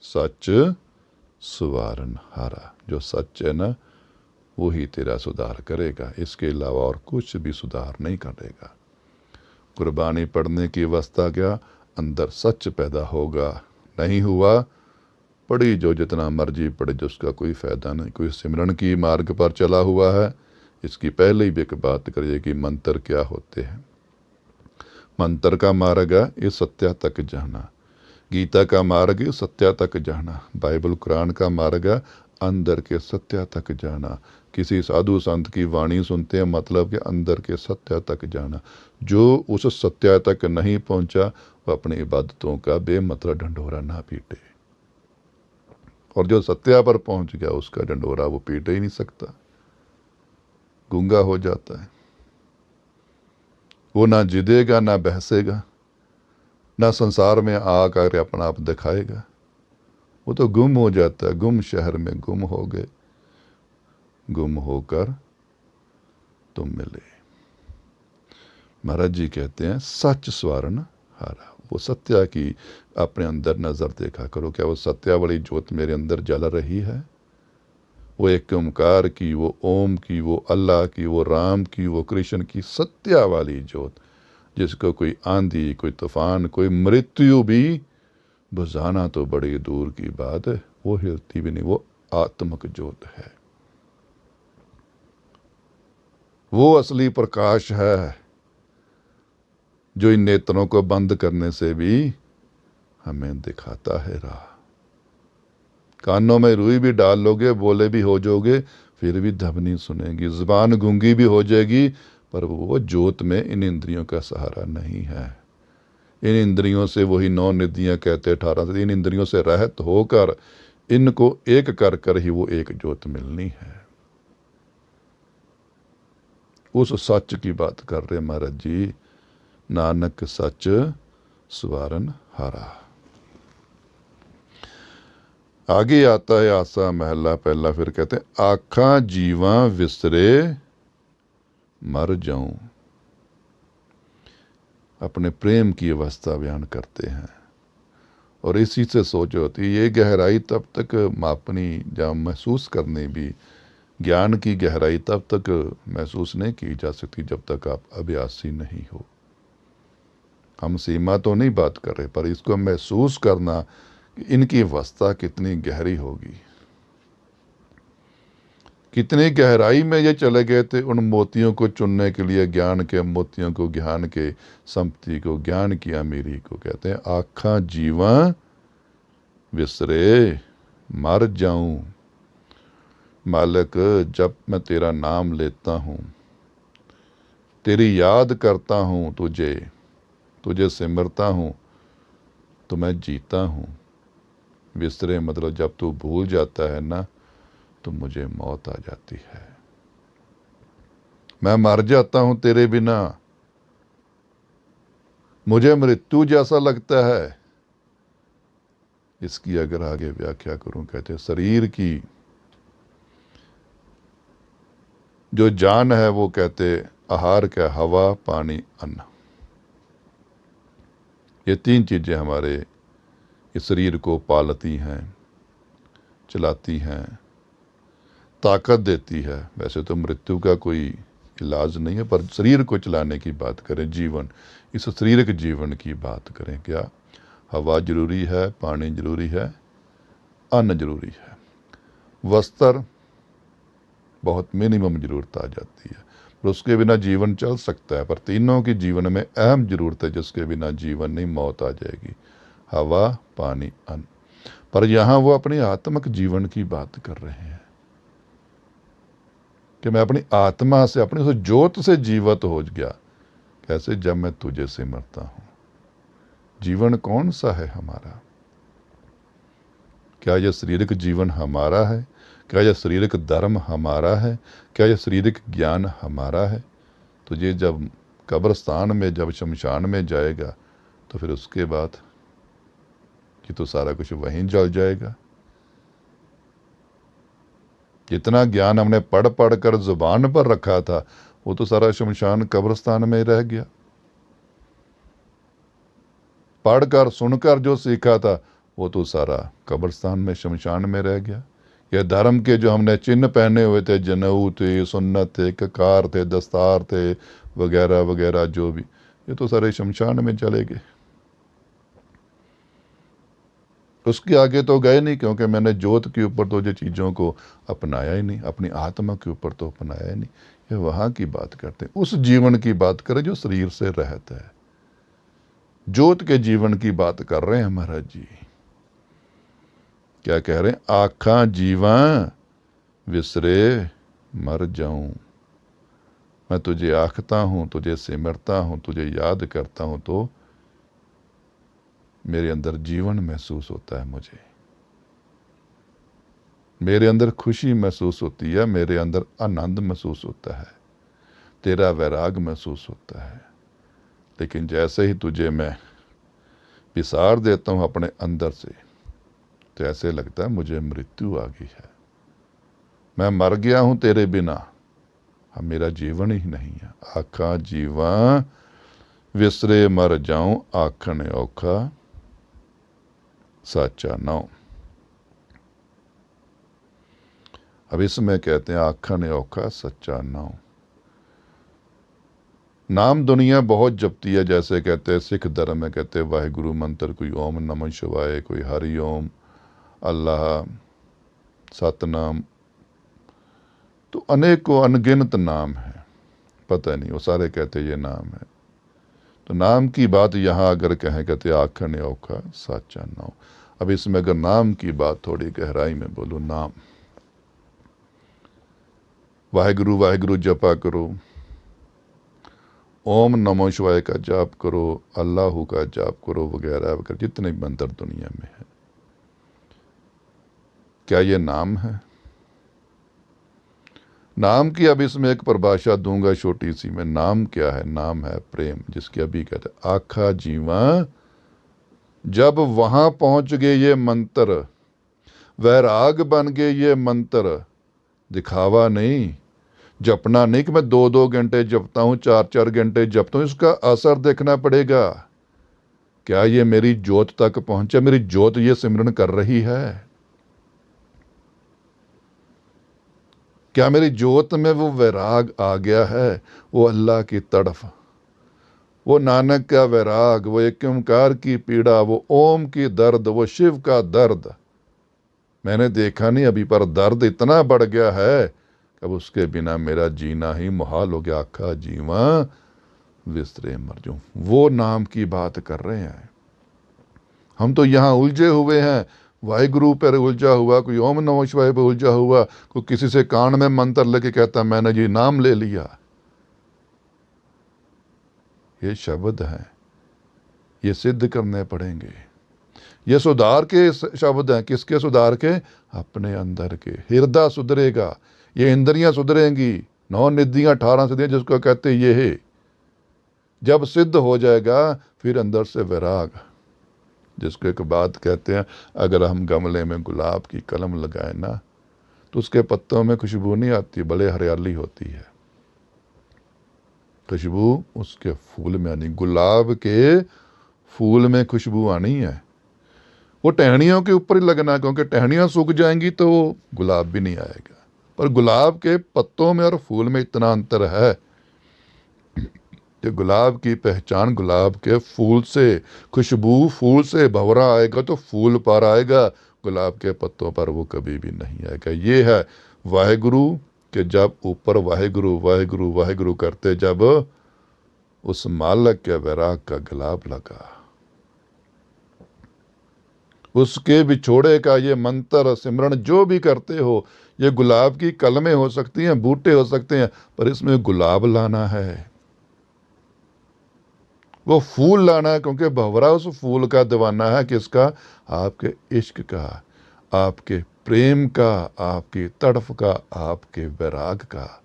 सच सुवारन हारा। जो सच है ना, वही तेरा सुधार करेगा, इसके अलावा और कुछ भी सुधार नहीं करेगा। कुर्बानी पढ़ने की अवस्था क्या, अंदर सच पैदा होगा। नहीं हुआ, पढ़ी जो जितना मर्जी पढ़े, जो उसका कोई फ़ायदा नहीं। कोई सिमरन की मार्ग पर चला हुआ है, इसकी पहले ही भी एक बात करिए कि मंत्र क्या होते हैं। मंत्र का मार्ग है ये सत्या तक जाना, गीता का मार्ग है सत्या तक जाना, बाइबल कुरान का मार्ग है अंदर के सत्या तक जाना। किसी साधु संत की वाणी सुनते हैं, मतलब कि अंदर के सत्या तक जाना। जो उस सत्या तक नहीं पहुंचा, वह अपनी इबादतों का बेमतलब ढंढोरा ना पीटे, और जो सत्या पर पहुंच गया उसका ढंढोरा वो पीट ही नहीं सकता, गूंगा हो जाता है। वो ना जिदेगा, ना बहसेगा, ना संसार में आकर अपना आप दिखाएगा। वो तो गुम हो जाता है, गुम शहर में गुम हो गए, गुम होकर तुम मिले। महाराज जी कहते हैं सच स्वर्ण हारा। वो सत्या की अपने अंदर नज़र देखा करो, क्या वो सत्या वाली ज्योत मेरे अंदर जल रही है? वो एक ओमकार की, वो ओम की, वो अल्लाह की, वो राम की, वो कृष्ण की सत्या वाली ज्योत, जिसको कोई आंधी, कोई तूफान, कोई मृत्यु भी बुझाना तो बड़ी दूर की बात है, वो हिलती भी नहीं। वो आत्मक ज्योत है, वो असली प्रकाश है, जो इन नेत्रों को बंद करने से भी हमें दिखाता है राह। कानों में रुई भी डाल लोगे, बोले भी हो जाओगे, फिर भी धमनी सुनेगी, जुबान गूंगी भी हो जाएगी, पर वो ज्योत में इन इंद्रियों का सहारा नहीं है। इन इंद्रियों से, वही 9 निधियां कहते 18 से, इन इंद्रियों से रहित होकर, इनको एक कर कर ही वो एक ज्योत मिलनी है। उस सच की बात कर रहे महाराज जी, नानक सच सुवारन हारा। आगे आता है आसा महला पहला, फिर कहते हैं आखा जीवा विसरे मर जाऊं। अपने प्रेम की अवस्था बयान करते हैं और इसी से सोच होती है। ये गहराई तब तक मापनी या महसूस करनी भी, ज्ञान की गहराई तब तक महसूस नहीं की जा सकती जब तक आप अभ्यासी नहीं हो। हम सीमा तो नहीं बात कर रहे, पर इसको महसूस करना कि इनकी अवस्था कितनी गहरी होगी। कितनी गहराई में ये चले गए थे उन मोतियों को चुनने के लिए, ज्ञान के मोतियों को, ज्ञान के संपत्ति को, ज्ञान की अमीरी को। कहते हैं आखा जीवा विसरे मर जाऊं। मालिक, जब मैं तेरा नाम लेता हूँ, तेरी याद करता हूँ, तुझे सिमरता हूँ, तो मैं जीता हूँ। विसरे मतलब जब तू भूल जाता है ना, तो मुझे मौत आ जाती है। मैं मर जाता हूँ तेरे बिना, मुझे मृत्यु जैसा लगता है। इसकी अगर आगे व्याख्या करूं, कहते शरीर की जो जान है वो कहते आहार क्या, हवा पानी अन्न। ये तीन चीजें हमारे इस शरीर को पालती हैं, चलाती हैं, ताकत देती है। वैसे तो मृत्यु का कोई इलाज नहीं है, पर शरीर को चलाने की बात करें, जीवन, इस शारीरिक जीवन की बात करें, क्या हवा जरूरी है, पानी जरूरी है, अन्न जरूरी है, वस्त्र बहुत मिनिमम जरूरत आ जाती है, पर उसके बिना जीवन चल सकता है। पर तीनों की जीवन में अहम जरूरत है, जिसके बिना जीवन नहीं, मौत आ जाएगी, हवा पानी अन्न। पर यहाँ वो अपनी आत्मिक जीवन की बात कर रहे हैं कि मैं अपनी आत्मा से, अपनी उस ज्योत से जीवित हो गया। कैसे? जब मैं तुझे सिमरता हूं। जीवन कौन सा है हमारा? क्या यह शारीरिक जीवन हमारा है? क्या यह शारीरिक धर्म हमारा है? क्या यह शारीरिक ज्ञान हमारा है? तो ये जब कब्रस्तान में, जब शमशान में जाएगा, तो फिर उसके बाद ये तो सारा कुछ वहीं जल जाएगा। जितना ज्ञान हमने पढ़ पढ़ कर जुबान पर रखा था, वो तो सारा शमशान कब्रस्तान में रह गया। पढ़कर सुनकर जो सीखा था, वो तो सारा कब्रस्तान में, शमशान में रह गया। ये धर्म के जो हमने चिन्ह पहने हुए थे, जनेऊ थे, सुन्नत थे, ककार थे, दस्तार थे, वगैरह वगैरह, जो भी, ये तो सारे शमशान में चले गए। उसके आगे तो गए नहीं, क्योंकि मैंने ज्योत के ऊपर तो जो चीज़ों को अपनाया ही नहीं, अपनी आत्मा के ऊपर तो अपनाया ही नहीं। ये वहाँ की बात करते हैं, उस जीवन की बात करें जो शरीर से रहता है। ज्योत के जीवन की बात कर रहे हैं महाराज जी। क्या कह रहे हैं? आखा जीवा विसरे मर जाऊं। मैं तुझे आखता हूं, तुझे सिमरता हूं, तुझे याद करता हूं, तो मेरे अंदर जीवन महसूस होता है। मुझे, मेरे अंदर खुशी महसूस होती है, मेरे अंदर आनंद महसूस होता है, तेरा वैराग महसूस होता है। लेकिन जैसे ही तुझे मैं विसार देता हूं अपने अंदर से, तो ऐसे लगता है मुझे मृत्यु आ गई है, मैं मर गया हूं तेरे बिना, अब मेरा जीवन ही नहीं है। आखा जीवा विसरे मर जाऊं, आखने औखा साचा नाउ। अब इसमें कहते हैं आखने औखा सच्चा नाउ। नाम दुनिया बहुत जपती है, जैसे कहते हैं सिख धर्म में कहते हैं वाहिगुरु मंत्र, कोई ओम नमः शिवाय, कोई हरि ओम, अल्लाह, सतनाम, तो अनेकों अनगिनत नाम है, पता नहीं, वो सारे कहते ये नाम है। तो नाम की बात यहाँ अगर कहें, कहते आखने औखा साचा नाउ। अब इसमें अगर नाम की बात थोड़ी गहराई में बोलो, नाम वाहिगुरु वाहिगुरु जपा करो, ओम नमो शिवाय का जाप करो, अल्लाह का जाप करो, वगैरह वगैरह, जितने मंत्र दुनिया में है, क्या ये नाम है? नाम की अब इसमें एक परिभाषा दूंगा छोटी सी मैं। नाम क्या है? नाम है प्रेम, जिसकी अभी कहते आखा जीवा। जब वहां पहुंच गए ये मंत्र, वैराग बन गए ये मंत्र, दिखावा नहीं, जपना नहीं कि मैं 2-2 घंटे जपता हूँ, 4-4 घंटे जपता हूँ। इसका असर देखना पड़ेगा। क्या ये मेरी जोत तक पहुंचा? मेरी जोत ये सिमरन कर रही है? क्या मेरी जोत में वो वैराग आ गया है? वो अल्लाह की तड़फ, वो नानक का वैराग, वो एक ओंकार की पीड़ा, वो ओम की दर्द, वो शिव का दर्द मैंने देखा नहीं अभी, पर दर्द इतना बढ़ गया है कि अब उसके बिना मेरा जीना ही मुहाल हो गया। आखा जीवा विस्तरे मर जाऊं। वो नाम की बात कर रहे हैं। हम तो यहाँ उलझे हुए हैं, वाहिगुरु पर उलझा हुआ, कोई ओम नमः शिवाय पर उलझा हुआ, कोई किसी से कान में मंत्र लेके कहता मैंने जी नाम ले लिया। ये शब्द हैं, ये सिद्ध करने पड़ेंगे। ये सुधार के शब्द हैं। किसके सुधार के? अपने अंदर के। हृदय सुधरेगा, ये इंद्रियां सुधरेंगी, 9 निधियां 18 सिद्धियां जिसको कहते ये है। जब सिद्ध हो जाएगा फिर अंदर से वैराग, जिसको एक बात कहते हैं, अगर हम गमले में गुलाब की कलम लगाए ना तो उसके पत्तों में खुशबू नहीं आती, भले हरियाली होती है, खुशबू उसके फूल में आनी। गुलाब के फूल में खुशबू आनी है। वो टहनियों के ऊपर ही लगना है, क्योंकि टहनियाँ सूख जाएंगी तो गुलाब भी नहीं आएगा। पर गुलाब के पत्तों में और फूल में इतना अंतर है कि गुलाब की पहचान गुलाब के फूल से, खुशबू फूल से, भंवरा आएगा तो फूल पर आएगा, गुलाब के पत्तों पर वो कभी भी नहीं आएगा। ये है वाहेगुरु कि जब ऊपर वाहेगुरु वाहेगुरु वाहेगुरु करते, जब उस मालक के वैराग का गुलाब लगा, उसके बिछोड़े का ये मंत्र सिमरन जो भी करते हो, ये गुलाब की कलमें हो सकती हैं, बूटे हो सकते हैं, पर इसमें गुलाब लाना है, वो फूल लाना है। क्योंकि भंवरा उस फूल का दीवाना है। किसका? आपके इश्क का, आपके प्रेम का, आपकी तड़फ का, आपके वैराग का।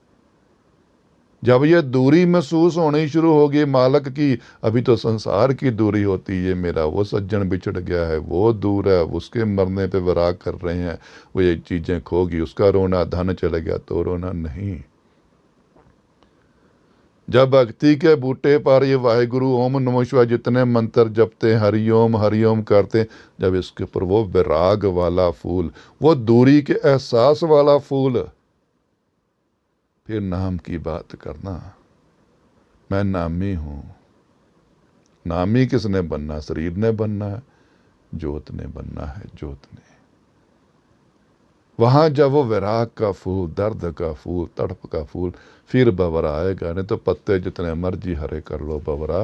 जब ये दूरी महसूस होनी शुरू होगी मालक की, अभी तो संसार की दूरी होती है, मेरा वो सज्जन बिछड़ गया है, वो दूर है, उसके मरने पे वैराग कर रहे हैं, वो ये चीजें खोगी, उसका रोना, धन चले गया तो रोना नहीं। जब भक्ति के बूटे पर ये वाहेगुरु ओम नमः शिवाय जितने मंत्र जपते, हरिओम करते, जब इसके ऊपर वो वैराग वाला फूल, वो दूरी के एहसास वाला फूल, फिर नाम की बात करना। मैं नामी हूं। नामी किसने बनना? शरीर ने बनना है, जोत ने बनना है, जोत ने। वहां जब वो वैराग का फूल, दर्द का फूल, तड़प का फूल, फिर भंवरा आएगा। नहीं तो पत्ते जितने मर्जी हरे कर लो, भंवरा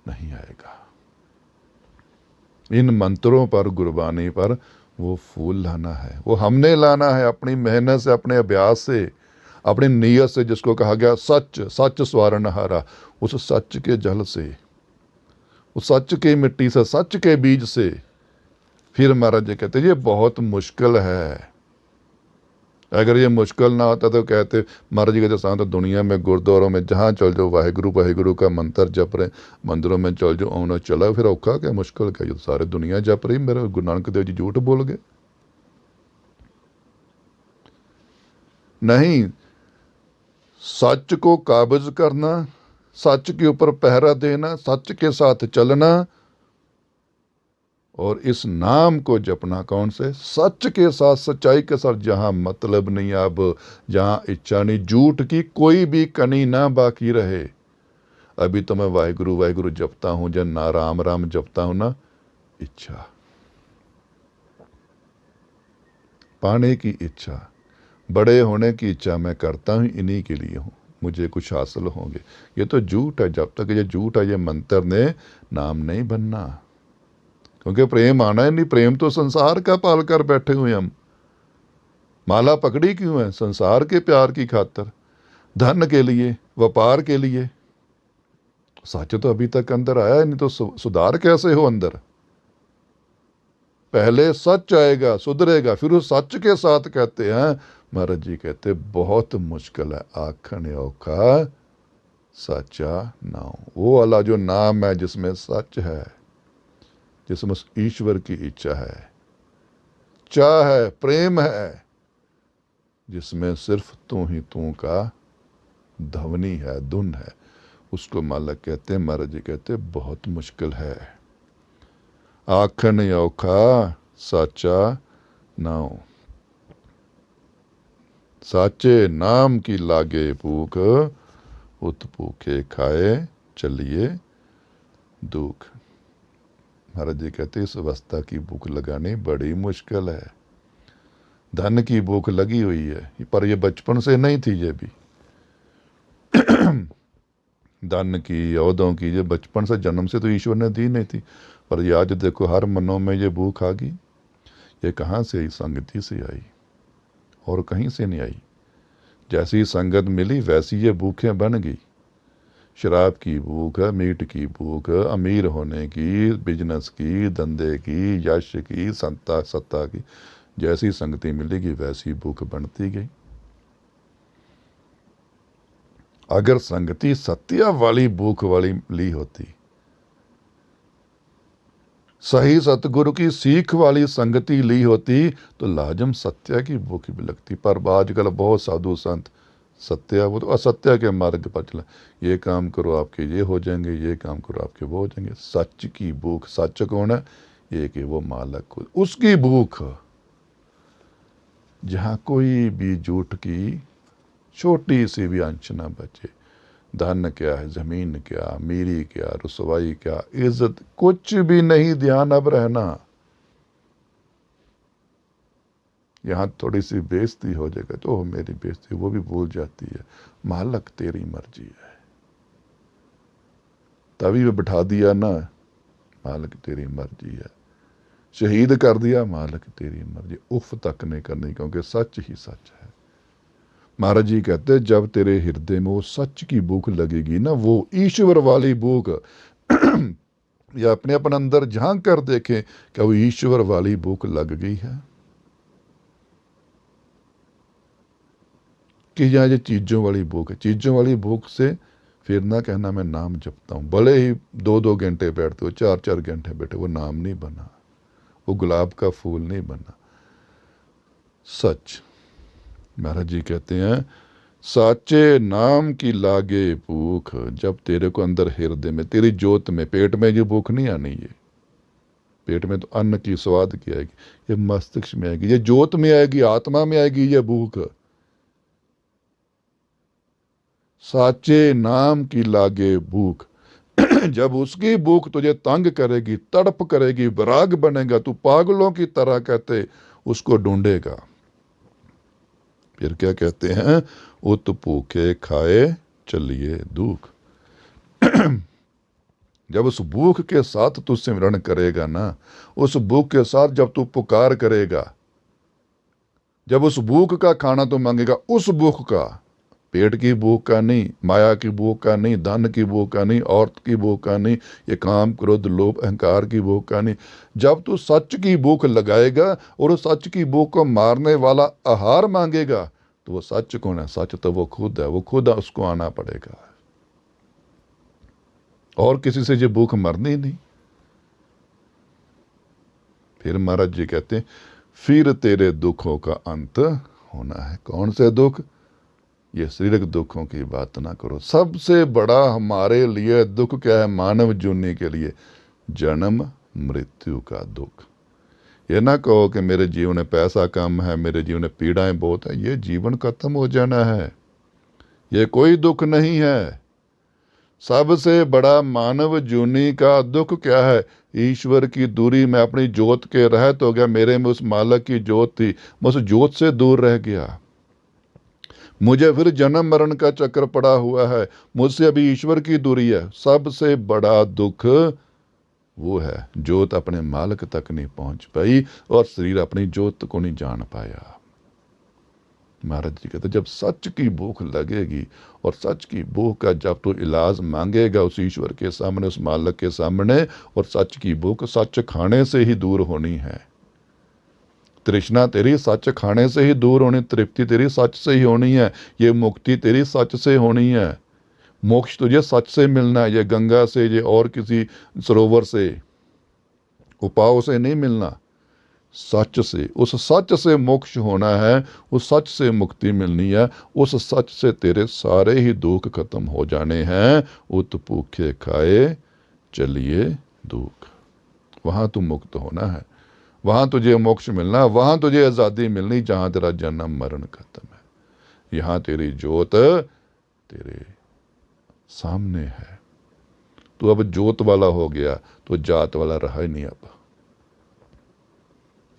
नहीं आएगा। इन मंत्रों पर, गुरबानी पर वो फूल लाना है, वो हमने लाना है अपनी मेहनत से, अपने अभ्यास से, अपनी नीयत से। जिसको कहा गया सच, सच स्वारणहारा, उस सच के जल से, उस सच की मिट्टी से, सच के बीज से। फिर महाराज जी कहते ये बहुत मुश्किल है। अगर ये मुश्किल ना होता तो कहते, महाराज जी कहते सांत दुनिया में गुरुद्वारों में जहाँ चल जाओ वाहेगुरु वाहेगुरु का मंत्र जप रहे, मंदिरों में चल जाओ, औना चला, फिर औखा क्या मुश्किल क्या? ये तो सारे दुनिया जप रही, मेरे गुरु नानक देव जी झूठ बोल गए? नहीं, सच को काबिज करना, सच के ऊपर पहरा देना, सच के साथ चलना, और इस नाम को जपना। कौन से? सच के साथ, सच्चाई के साथ, जहां मतलब नहीं, अब जहां इच्छा नहीं, झूठ की कोई भी कनी ना बाकी रहे। अभी तो मैं वाहिगुरु वाहिगुरु जपता हूं, जब ना राम राम जपता हूं ना, इच्छा, पाने की इच्छा, बड़े होने की इच्छा मैं करता हूं, इन्हीं के लिए हूं, मुझे कुछ हासिल होंगे। ये तो झूठ है। जब तक ये झूठ है, ये मंत्र ने नाम नहीं बनना। क्योंकि प्रेम आना है नहीं। प्रेम तो संसार का पाल कर बैठे हुए हम। माला पकड़ी क्यों है? संसार के प्यार की खातर, धन के लिए, व्यापार के लिए। सच तो अभी तक अंदर आया नहीं, तो सुधार कैसे हो अंदर? पहले सच आएगा, सुधरेगा, फिर उस सच के साथ कहते हैं, महाराज जी कहते बहुत मुश्किल है आखने औखा सच्चा नाम। वो वाला जो नाम है जिसमें सच है, जिसमें ईश्वर की इच्छा है, सच्चा है, प्रेम है, जिसमें सिर्फ तू ही तू का ध्वनि है, धुन है, उसको मालक कहते हैं, महाराज जी कहते बहुत मुश्किल है। आखन औखा साचा नाव, साचे नाम की लागे भूख, उत भूखे खाए चलिए दुख। महाराज जी कहते इस अवस्था की भूख लगानी बड़ी मुश्किल है। धन की भूख लगी हुई है, पर ये बचपन से नहीं थी, ये भी धन की, औहदों की, ये बचपन से, जन्म से तो ईश्वर ने दी नहीं थी, पर ये आज देखो हर मनों में ये भूख आ गई। ये कहाँ से आई? संगति से आई, और कहीं से नहीं आई। जैसी संगत मिली वैसी ये भूखें बन गई। शराब की भूख, मीट की भूख, अमीर होने की, बिजनेस की, धंधे की, यश की, सत्ता की, जैसी संगति मिलेगी वैसी भूख बनती गई। अगर संगति सत्या वाली भूख वाली ली होती, सही सतगुरु की सीख वाली संगति ली होती, तो लाजम सत्या की भूख भी लगती। पर आजकल बहुत साधु संत सत्या, वो तो असत्य के मार्ग पर चला। ये काम करो आपके ये हो जाएंगे, ये काम करो आपके वो हो जाएंगे। सच की भूख, सच कौन है? ये कि वो मालक को, उसकी भूख, जहाँ कोई भी झूठ की छोटी सी भी अंश ना बचे। धन क्या है, जमीन क्या, अमीरी क्या, रुसवाई क्या, इज्जत, कुछ भी नहीं ध्यान अब रहना। यहाँ थोड़ी सी बेइज्जती हो जाएगा तो मेरी बेइज्जती, वो भी भूल जाती है। मालक तेरी मर्जी है, तभी वो बिठा दिया ना, मालक तेरी मर्जी है। शहीद कर दिया, मालक तेरी मर्जी, उफ तक नहीं करनी, क्योंकि सच ही सच है। महाराज जी कहते जब तेरे हृदय में वो सच की भूख लगेगी ना, वो ईश्वर वाली भूख, या अपने अपन अंदर झांक कर देखें क्या वो ईश्वर वाली भूख लग गई है, कि यहाँ ये चीज़ों वाली भूख है। चीज़ों वाली भूख से फिर ना कहना मैं नाम जपता हूँ, भले ही 2-2 घंटे बैठते हो, 4-4 घंटे बैठे, वो नाम नहीं बना, वो गुलाब का फूल नहीं बना। सच, महाराज जी कहते हैं साचे नाम की लागे भूख, जब तेरे को अंदर हृदय में, तेरी जोत में, पेट में ये भूख नहीं आनी, ये पेट में तो अन्न की स्वाद की आएगी, ये मस्तिष्क में आएगी, ये जोत में आएगी, आत्मा में आएगी ये भूख। साचे नाम की लागे भूख, जब उसकी भूख तुझे तंग करेगी, तड़प करेगी, विराग बनेगा, तू पागलों की तरह कहते उसको ढूंढेगा। फिर क्या कहते हैं? उत भूखे खाए चलिए दुख। जब उस भूख के साथ तू सिमरण करेगा ना, उस भूख के साथ जब तू पुकार करेगा, जब उस भूख का खाना तू मांगेगा, उस भूख का, पेट की भूख का नहीं, माया की भूख का नहीं, धन की भूख का नहीं, औरत की भूख का नहीं, ये काम क्रोध लोभ अहंकार की भूख का नहीं। जब तू सच की भूख लगाएगा और उस सच की भूख को मारने वाला आहार मांगेगा, तो वो सच कौन है? सच तो वो खुद है, वो खुद उसको आना पड़ेगा, और किसी से ये भूख मरनी नहीं। फिर महाराज जी कहते हैं फिर तेरे दुखों का अंत होना है। कौन से दुख? ये शारीरिक दुखों की बात ना करो। सबसे बड़ा हमारे लिए दुख क्या है मानव जूनी के लिए? जन्म मृत्यु का दुख। ये ना कहो कि मेरे जीवन में पैसा कम है, मेरे जीवन में पीड़ाएं बहुत है। ये जीवन खत्म हो जाना है, ये कोई दुख नहीं है। सबसे बड़ा मानव जूनी का दुख क्या है? ईश्वर की दूरी। मैं अपनी जोत के रहत हो गया, मेरे में उस मालक की जोत थी, मैं उस जोत से दूर रह गया, मुझे फिर जन्म मरण का चक्कर पड़ा हुआ है, मुझसे अभी ईश्वर की दूरी है। सबसे बड़ा दुख वो है, जोत अपने मालक तक नहीं पहुंच पाई और शरीर अपनी जोत को नहीं जान पाया। महाराज जी कहते जब सच की भूख लगेगी और सच की भूख का जब तो इलाज मांगेगा उस ईश्वर के सामने, उस मालक के सामने, और सच की भूख सच खाने से ही दूर होनी है। तृष्णा तेरी सच खाने से ही दूर होनी, तृप्ति तेरी सच से ही होनी है, ये मुक्ति तेरी सच से होनी है, मोक्ष तुझे सच से मिलना है। ये गंगा से, ये और किसी सरोवर से, उपायों से नहीं मिलना। सच से, उस सच से मोक्ष होना है, उस सच से मुक्ति मिलनी है, उस सच से तेरे सारे ही दुख खत्म हो जाने हैं। उत भूखे खाए चलिए दुख, वहाँ तू मुक्त होना है, वहाँ तुझे मोक्ष मिलना है, वहाँ तुझे आज़ादी मिलनी जहाँ तेरा जन्म मरण खत्म है। यहाँ तेरी जोत तेरे सामने है। तू अब जोत वाला हो गया, तो जात वाला रहा ही नहीं। अब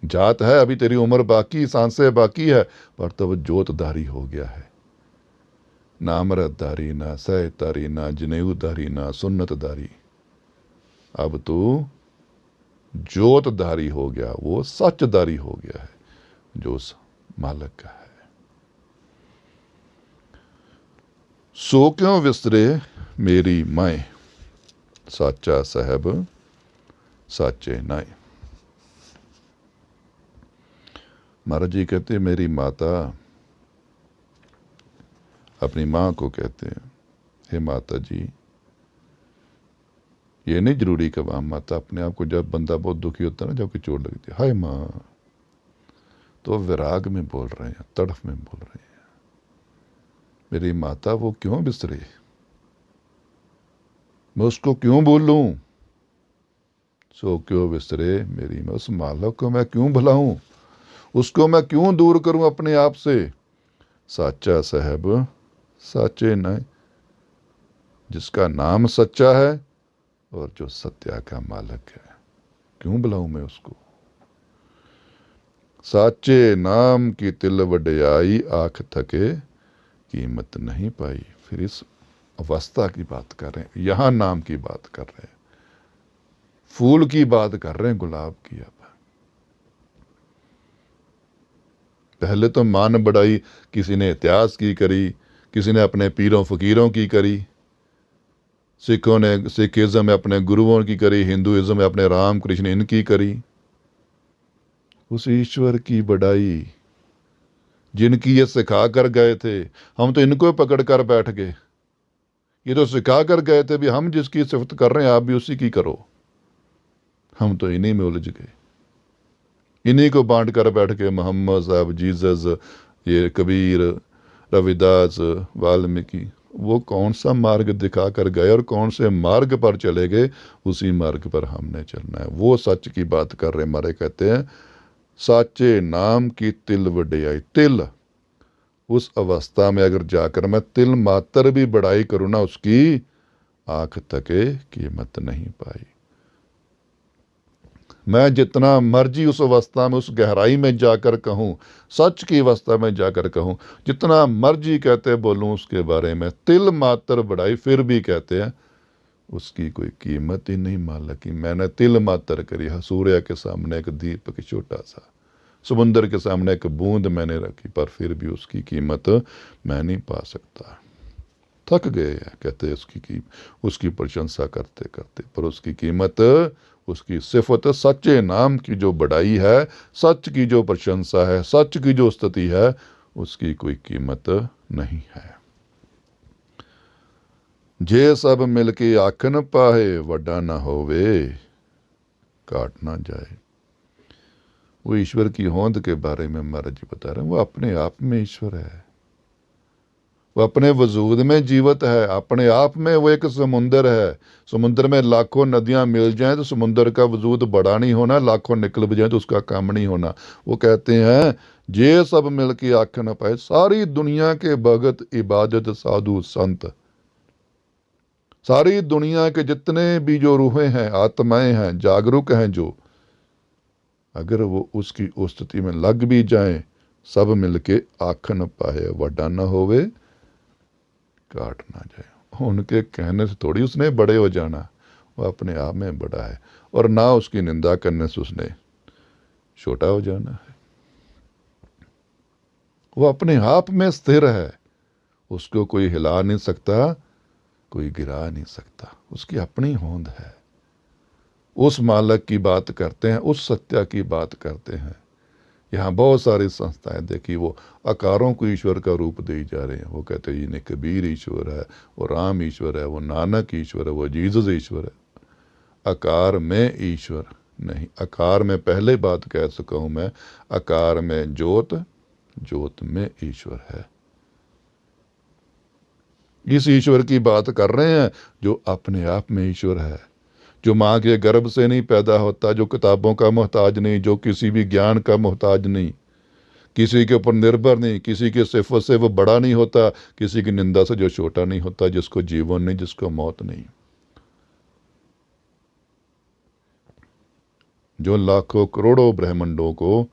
जात है, अभी तेरी उम्र बाकी, सांसें बाकी है, पर तब जोतधारी हो गया है। ना अमृतधारी, ना सहतारी, ना जनेऊधारी, ना सुन्नतधारी। अब तू जोतधारी हो गया, वो सचधारी हो गया है जो उस मालिक का है। सो क्यों विसरे मेरी माए, साचा साहब साचे नाए। महाराज जी कहते मेरी माता अपनी माँ को कहते हैं, हे माता जी, ये नहीं जरूरी कि वहाँ माता अपने आप को, जब बंदा बहुत दुखी होता है ना, जब कोई चोट लगती है, हाय माँ, तो विराग में बोल रहे हैं, तड़फ में बोल रहे हैं। मेरी माता वो क्यों बिसरे, मैं उसको क्यों बोलूं। सो क्यों विसरे मेरी, मैं उस मालक को मैं क्यों भुलाऊं, उसको मैं क्यों दूर करूं अपने आप से। साचा साहब साचे न, जिसका नाम सच्चा है और जो सत्या का मालिक है, क्यों बुलाऊं मैं उसको। साचे नाम की तिल वड्याई, आँख थके कीमत नहीं पाई। फिर इस अवस्था की बात कर रहे हैं, यहां नाम की बात कर रहे हैं, फूल की बात कर रहे हैं, गुलाब की। अब पहले तो मान बढ़ाई, किसी ने इतिहास की करी, किसी ने अपने पीरों फकीरों की करी, सिखों ने सिखिज्म में अपने गुरुओं की करी, हिंदुइज्म में अपने राम कृष्ण इनकी करी। उस ईश्वर की बढ़ाई जिनकी ये सिखा कर गए थे, हम तो इनको पकड़ कर बैठ गए। ये तो सिखा कर गए थे भी हम जिसकी सिफत कर रहे हैं आप भी उसी की करो। हम तो इन्हीं में उलझ गए, इन्हीं को बांट कर बैठ गए। मोहम्मद साहब, जीसस, ये कबीर, रविदास, वाल्मीकि, वो कौन सा मार्ग दिखा कर गए और कौन से मार्ग पर चले गए, उसी मार्ग पर हमने चलना है। वो सच की बात कर रहे। हमारे कहते हैं साचे नाम की तिल वड्याई। तिल, उस अवस्था में अगर जाकर मैं तिल मात्र भी बढ़ाई करूं ना उसकी, आंख तके कीमत नहीं पाई। मैं जितना मर्जी उस अवस्था में, उस गहराई में जाकर कहूं, सच की अवस्था में जाकर कहूं, जितना मर्जी कहते बोलूं उसके बारे में, तिल मात्र बढ़ाई, फिर भी कहते हैं उसकी कोई कीमत ही नहीं मालिक की। मैंने तिल मात्र करी, सूर्य के सामने एक दीपक छोटा सा, समुद्र के सामने एक बूंद मैंने रखी, पर फिर भी उसकी कीमत मैं नहीं पा सकता। थक गए हैं कहते उसकी प्रशंसा करते करते, पर उसकी कीमत, उसकी सिफत, सच्चे नाम की जो बढ़ाई है, सच की जो प्रशंसा है, सच की जो स्तुति है, उसकी कोई कीमत नहीं है। जे सब मिलके आखन पाए, वड्डा ना होवे काट ना जाए। वो ईश्वर की होंद के बारे में महाराज जी बता रहे हैं। वो अपने आप में ईश्वर है, वो अपने वजूद में जीवित है, अपने आप में वो एक समुंदर है। समुद्र में लाखों नदियां मिल जाएं तो समुद्र का वजूद बड़ा नहीं होना, लाखों निकल भी जाए तो उसका काम नहीं होना। वो कहते हैं जे सब मिल के आँख न पाए, सारी दुनिया के भगत, इबादत, साधु, संत, सारी दुनिया के जितने भी जो रूहें हैं, आत्माएं हैं, जागरूक हैं जो, अगर वो उसकी उस्तुति में लग भी जाएं, सब मिलके आँख न पाए, वड्डा न होवे काट ना जाए। उनके कहने से थोड़ी उसने बड़े हो जाना, वो अपने आप में बड़ा है, और ना उसकी निंदा करने से उसने छोटा हो जाना है। वो अपने आप में स्थिर है, उसको कोई हिला नहीं सकता, कोई गिरा नहीं सकता, उसकी अपनी होंद है। उस मालिक की बात करते हैं, उस सत्या की बात करते हैं। यहाँ बहुत सारी संस्थाएं देखी, वो आकारों को ईश्वर का रूप दे जा रहे हैं। वो कहते हैं ये नहीं, कबीर ईश्वर है, वो राम ईश्वर है, वो नानक ईश्वर है, वो जीसस ईश्वर है। आकार में ईश्वर नहीं। आकार में पहले बात कह सका हूं मैं, आकार में ज्योत, ज्योत में ईश्वर है। इस ईश्वर की बात कर रहे हैं जो अपने आप में ईश्वर है, जो माँ के गर्भ से नहीं पैदा होता, जो किताबों का मोहताज नहीं, जो किसी भी ज्ञान का मोहताज नहीं, किसी के ऊपर निर्भर नहीं, किसी की सिफत से वो बड़ा नहीं होता, किसी की निंदा से जो छोटा नहीं होता, जिसको जीवन नहीं, जिसको मौत नहीं, जो लाखों करोड़ों ब्रह्मंडों को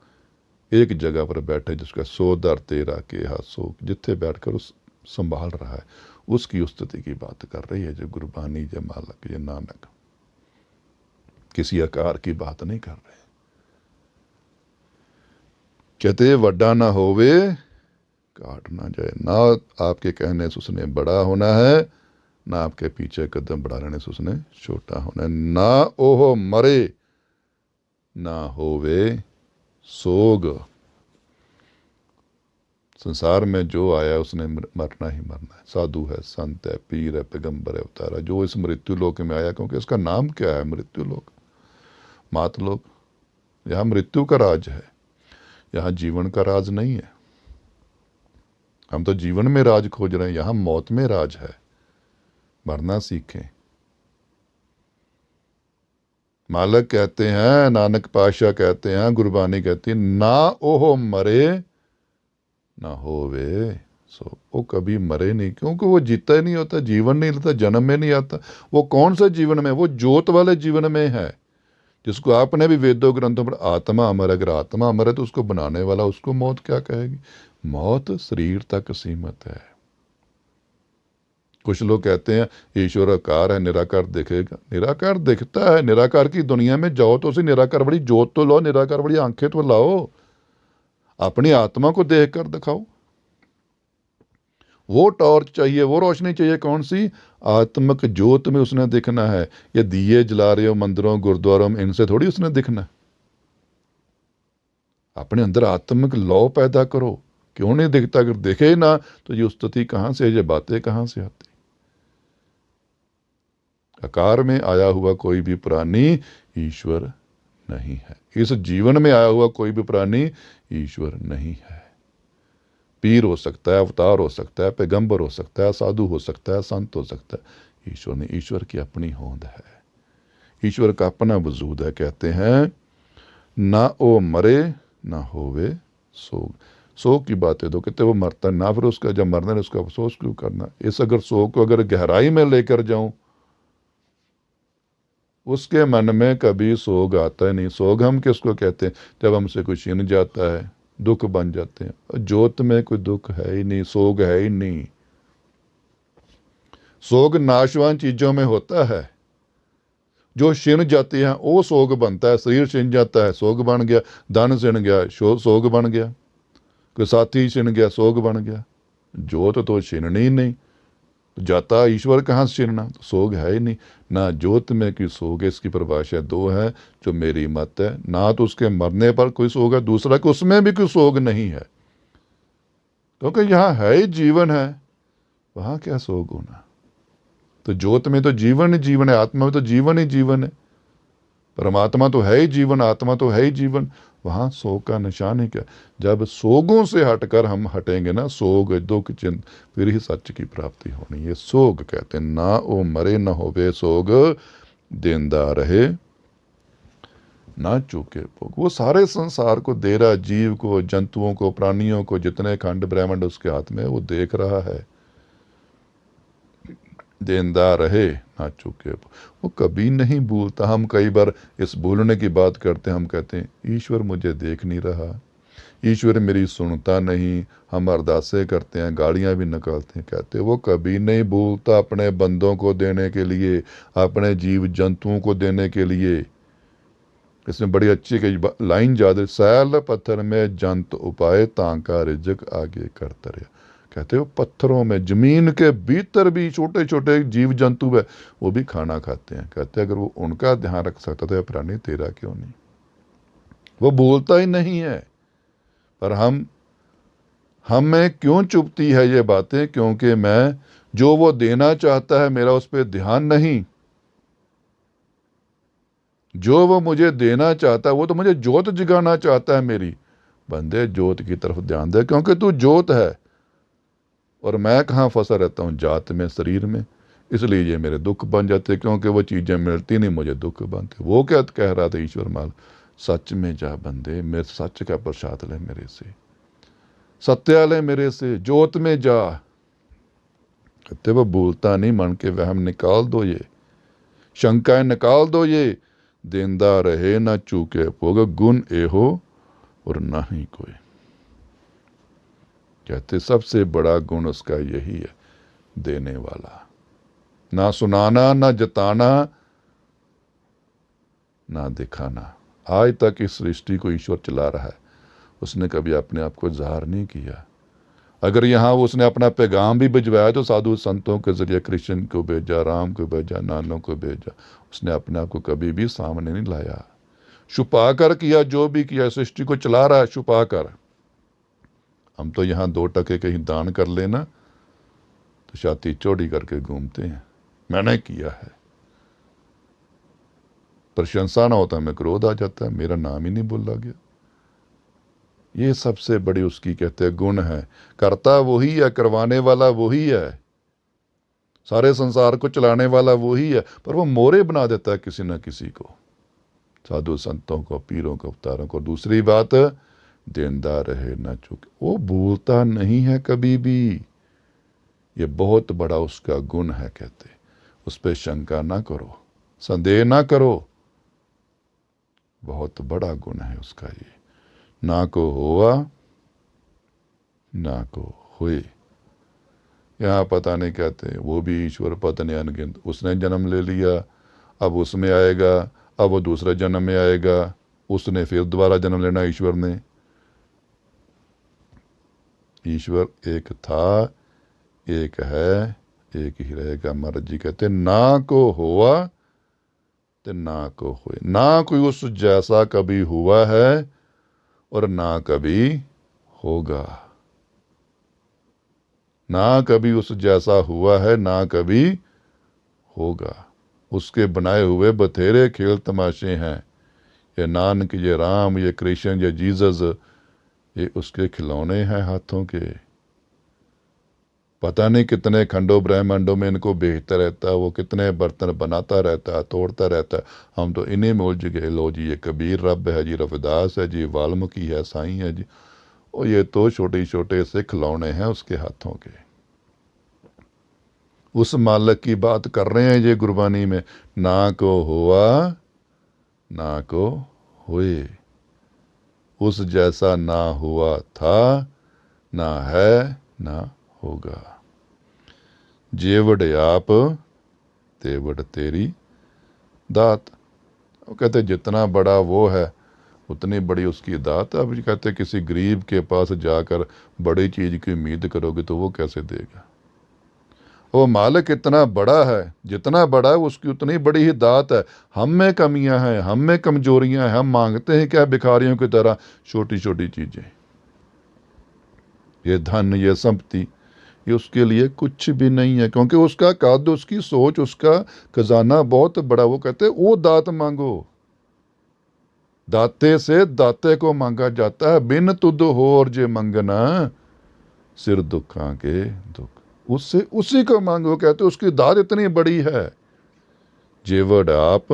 एक जगह पर बैठे, जिसका 100 दर 13 के हाथों जिथे बैठकर उस संभाल रहा है, उसकी स्तुति की बात कर रही है। जो गुरबानी, जो मालक, जो नानक, किसी आकार की बात नहीं कर रहे। कहते वड्डा ना होवे काट ना जाए। ना आपके कहने से उसने बड़ा होना है, ना आपके पीछे कदम बढ़ा लेने से उसने छोटा होना है। ना ओह मरे ना होवे सोग। संसार में जो आया उसने मरना ही मरना है। साधु है, संत है, पीर है, पैगंबर है, अवतारा, जो इस मृत्यु लोक में आया, क्योंकि इसका नाम क्या है? मृत्यु लोक, मात लोक। यहाँ मृत्यु का राज है, यहाँ जीवन का राज नहीं है। हम तो जीवन में राज खोज रहे हैं, यहाँ मौत में राज है। मरना सीखें। मालक कहते हैं, नानक पातशाह कहते हैं, गुरबानी कहती है, ना ओह मरे ना होवे सो। वो कभी मरे नहीं, क्योंकि वो जीता ही नहीं होता, जीवन नहीं लेता, जन्म में नहीं आता। वो कौन सा जीवन में? वो ज्योत वाले जीवन में है, जिसको आपने भी वेदों ग्रंथों पर आत्मा अमर। अगर आत्मा अमर है तो उसको बनाने वाला उसको मौत क्या कहेगी? मौत शरीर तक सीमित है। कुछ लोग कहते हैं ईश्वर आकार है, निराकार दिखेगा। निराकार दिखता है। निराकार की दुनिया में जाओ तो उसे निराकार बड़ी ज्योत तो लो, निराकार बड़ी आंखें तो लाओ, अपनी आत्मा को देख कर दिखाओ। वो टॉर्च चाहिए, वो रोशनी चाहिए। कौन सी? आत्मक ज्योत में उसने दिखना है। ये दिए जला रहे हो मंदिरों गुरुद्वारों में, इनसे थोड़ी उसने दिखना। अपने अंदर आत्मिक लौ पैदा करो। क्यों नहीं दिखता? अगर दिखे ना तो ये स्तुति कहां से, ये बातें कहां से आती? आकार में आया हुआ कोई भी प्राणी ईश्वर नहीं है। इस जीवन में आया हुआ कोई भी प्राणी ईश्वर नहीं है। पीर हो सकता है, अवतार हो सकता है, पैगंबर हो सकता है, साधु हो सकता है, संत हो सकता है, ईश्वर नहीं। ईश्वर की अपनी होंद है, ईश्वर का अपना वजूद है। कहते हैं ना ओ मरे ना होवे सोग। सोग की बातें तो कहते वो मरता ना, फिर उसका जब मरना है उसका अफसोस क्यों करना? इस अगर सोग को अगर गहराई में लेकर जाऊं, उसके मन में कभी सोग आता ही नहीं। सोग हम किसको कहते हैं? जब हमसे कुछ छिन जाता है, दुख बन जाते हैं। और ज्योत में कोई दुख है ही नहीं, सोग है ही नहीं। सोग नाशवान चीजों में होता है, जो छिन जाती हैं वो सोग बनता है। शरीर छिन जाता है, सोग बन गया। धन छिन गया, सोग बन गया। कोई साथी छिन गया, सोग बन गया। ज्योत तो छिननी ही नहीं, जाता ईश्वर कहाँ से छिनना? तो सोग है ही नहीं। ना ज्योत में कोई सोग है। इसकी परिभाषा दो है जो मेरी मत है। ना तो उसके मरने पर कोई सोग है, दूसरा कि उसमें भी कोई सोग नहीं है, क्योंकि यहाँ है ही जीवन है, वहां क्या सोग होना? तो ज्योत में तो जीवन ही जीवन है, आत्मा में तो जीवन ही जीवन है। परमात्मा तो है ही जीवन, आत्मा तो है ही जीवन, वहां सोग का निशान ही क्या? जब सोगों से हटकर हम हटेंगे ना, सोग दुख चिंत, फिर ही सच की प्राप्ति होनी। ये सोग कहते हैं। ना ओ मरे न होवे सोग, देंदा रहे ना चूके भोग। वो सारे संसार को दे रहा, जीव को, जंतुओं को, प्राणियों को, जितने खंड ब्रह्मांड उसके हाथ में, वो देख रहा है। देंदा रहे ना चूके, वो कभी नहीं भूलता। हम कई बार इस भूलने की बात करते हैं, हम कहते हैं ईश्वर मुझे देख नहीं रहा, ईश्वर मेरी सुनता नहीं। हम अरदासें करते हैं, गालियां भी निकालते हैं, कहते वो कभी नहीं भूलता अपने बंदों को देने के लिए, अपने जीव जंतुओं को देने के लिए। इसमें बड़ी अच्छी लाइन याद है, सैल पत्थर में जंत उपाय तांका रिजक आगे करता रहा। कहते हो पत्थरों में, जमीन के भीतर भी छोटे छोटे जीव जंतु है, वो भी खाना खाते हैं। कहते अगर वो उनका ध्यान रख सकता तो प्राणी तेरा क्यों नहीं? वो बोलता ही नहीं है, पर हमें क्यों चुभती है ये बातें? क्योंकि मैं जो वो देना चाहता है मेरा उस पर ध्यान नहीं। जो वो मुझे देना चाहता है, वो तो मुझे जोत जगाना चाहता है मेरी। बंदे जोत की तरफ ध्यान दे, क्योंकि तू जोत है और मैं कहाँ फंसा रहता हूँ, जात में, शरीर में। इसलिए ये मेरे दुख बन जाते, क्योंकि वो चीज़ें मिलती नहीं, मुझे दुख बनते। वो क्या कह रहा था ईश्वर माल, सच में जा बंदे, मेरे सच का प्रसाद ले मेरे से, सत्या ले मेरे से, जोत में जा। कहते वो भूलता नहीं, मन के वहम निकाल दो, ये शंकाएं निकाल दो, ये देंदा रहे ना चूके भोग, गुण एहो और ना ही कोई। कहते सबसे बड़ा गुण उसका यही है, देने वाला। ना सुनाना, ना जताना, ना दिखाना। आज तक इस सृष्टि को ईश्वर चला रहा है, उसने कभी अपने आप को ज़ाहिर नहीं किया। अगर यहाँ उसने अपना पैगाम भी भिजवाया तो साधु संतों के जरिए कृष्ण को भेजा, राम को भेजा, नानों को भेजा। उसने अपने आप को कभी भी सामने नहीं लाया, छुपा कर किया। जो भी किया सृष्टि को चला रहा है छुपा कर। हम तो यहाँ 2 टके कहीं दान कर लेना तो छाती चौड़ी करके घूमते हैं, मैंने किया है। प्रशंसा ना होता हमें क्रोध आ जाता है, मेरा नाम ही नहीं बोला गया। ये सबसे बड़ी उसकी कहते हैं गुण है। करता वही है, करवाने वाला वही है, सारे संसार को चलाने वाला वही है, पर वो मोरे बना देता है किसी न किसी को, साधु संतों को, पीरों को, अवतारों को। दूसरी बात, देंदा रहे ना चूके, वो भूलता नहीं है कभी भी। ये बहुत बड़ा उसका गुण है। कहते उस पर शंका ना करो, संदेह ना करो, बहुत बड़ा गुण है उसका ये। ना को हुआ ना को हुए। यहाँ पता नहीं कहते, वो भी ईश्वर पता नहीं अनगिनत, उसने जन्म ले लिया, अब उसमें आएगा, अब वो दूसरे जन्म में आएगा, उसने फिर दोबारा जन्म लेना ईश्वर ने। ईश्वर एक था, एक है, एक ही रहेगा। महाराज जी कहते ना को हुआ तो ना को हुए। ना कोई उस जैसा कभी हुआ है और ना कभी होगा। ना कभी उस जैसा हुआ है, ना कभी होगा। उसके बनाए हुए बथेरे खेल तमाशे हैं। ये नानक, ये राम, ये कृष्ण, ये जीसस, ये उसके खिलौने हैं हाथों के। पता नहीं कितने खंडों ब्रह्मांडों में इनको भेजता रहता है, वो कितने बर्तन बनाता रहता है, तोड़ता रहता है। हम तो इन्हीं में उलझ गए। लो जी, ये कबीर रब है जी, रविदास है जी, वाल्मीकि है, साईं है जी, और ये तो छोटे छोटे से खिलौने हैं उसके हाथों के। उस मालिक की बात कर रहे हैं ये गुरबानी में। ना को हुआ ना को हुए, उस जैसा ना हुआ था, ना है, ना होगा। जेवड़ आप तेवड़ तेरी दात। वो कहते जितना बड़ा वो है उतनी बड़ी उसकी दात। अब कहते किसी गरीब के पास जाकर बड़ी चीज़ की उम्मीद करोगे तो वो कैसे देगा। वो मालिक इतना बड़ा है, जितना बड़ा है उसकी उतनी बड़ी ही दात है। हम में कमियां हैं, हम में कमजोरियां हैं, हम मांगते हैं क्या भिखारियों की तरह छोटी छोटी चीज़ें। ये धन, ये संपत्ति, ये उसके लिए कुछ भी नहीं है, क्योंकि उसका कद, उसकी सोच, उसका खजाना बहुत बड़ा। वो कहते वो दात मांगो, दाते से दाते को मांगा जाता है। बिन तुद हो और जे मंगना, सिर दुखा के दुख, उससे उसी को मांगो। कहते उसकी दात इतनी बड़ी है। जेवड़ आप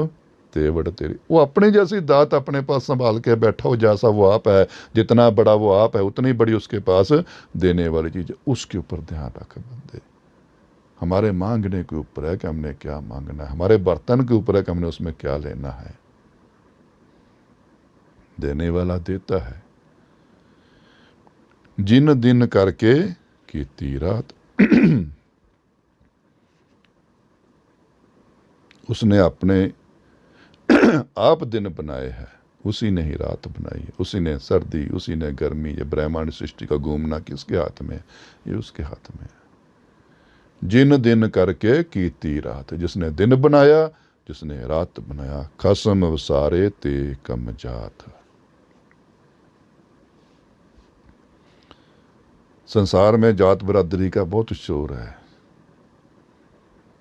तेवड़ तेरी, वो अपनी जैसी दात अपने पास संभाल के बैठा हो, जैसा वो आप है, जितना बड़ा वो आप है उतनी बड़ी उसके पास देने वाली चीज। उसके ऊपर ध्यान रख बंदे। हमारे मांगने के ऊपर है कि हमने क्या मांगना है, हमारे बर्तन के ऊपर है कि हमने उसमें क्या लेना है। देने वाला देता है। जिन दिन करके कीती रात, उसने अपने आप दिन बनाए हैं, उसी ने ही रात बनाई है, उसी ने सर्दी, उसी ने गर्मी। ये ब्रह्मांड सृष्टि का घूमना किसके हाथ में है? ये उसके हाथ में है। जिन दिन करके कीती रात, जिसने दिन बनाया, जिसने रात बनाया। खसम वसारे ते कम जात। संसार में जात बरादरी का बहुत शोर है।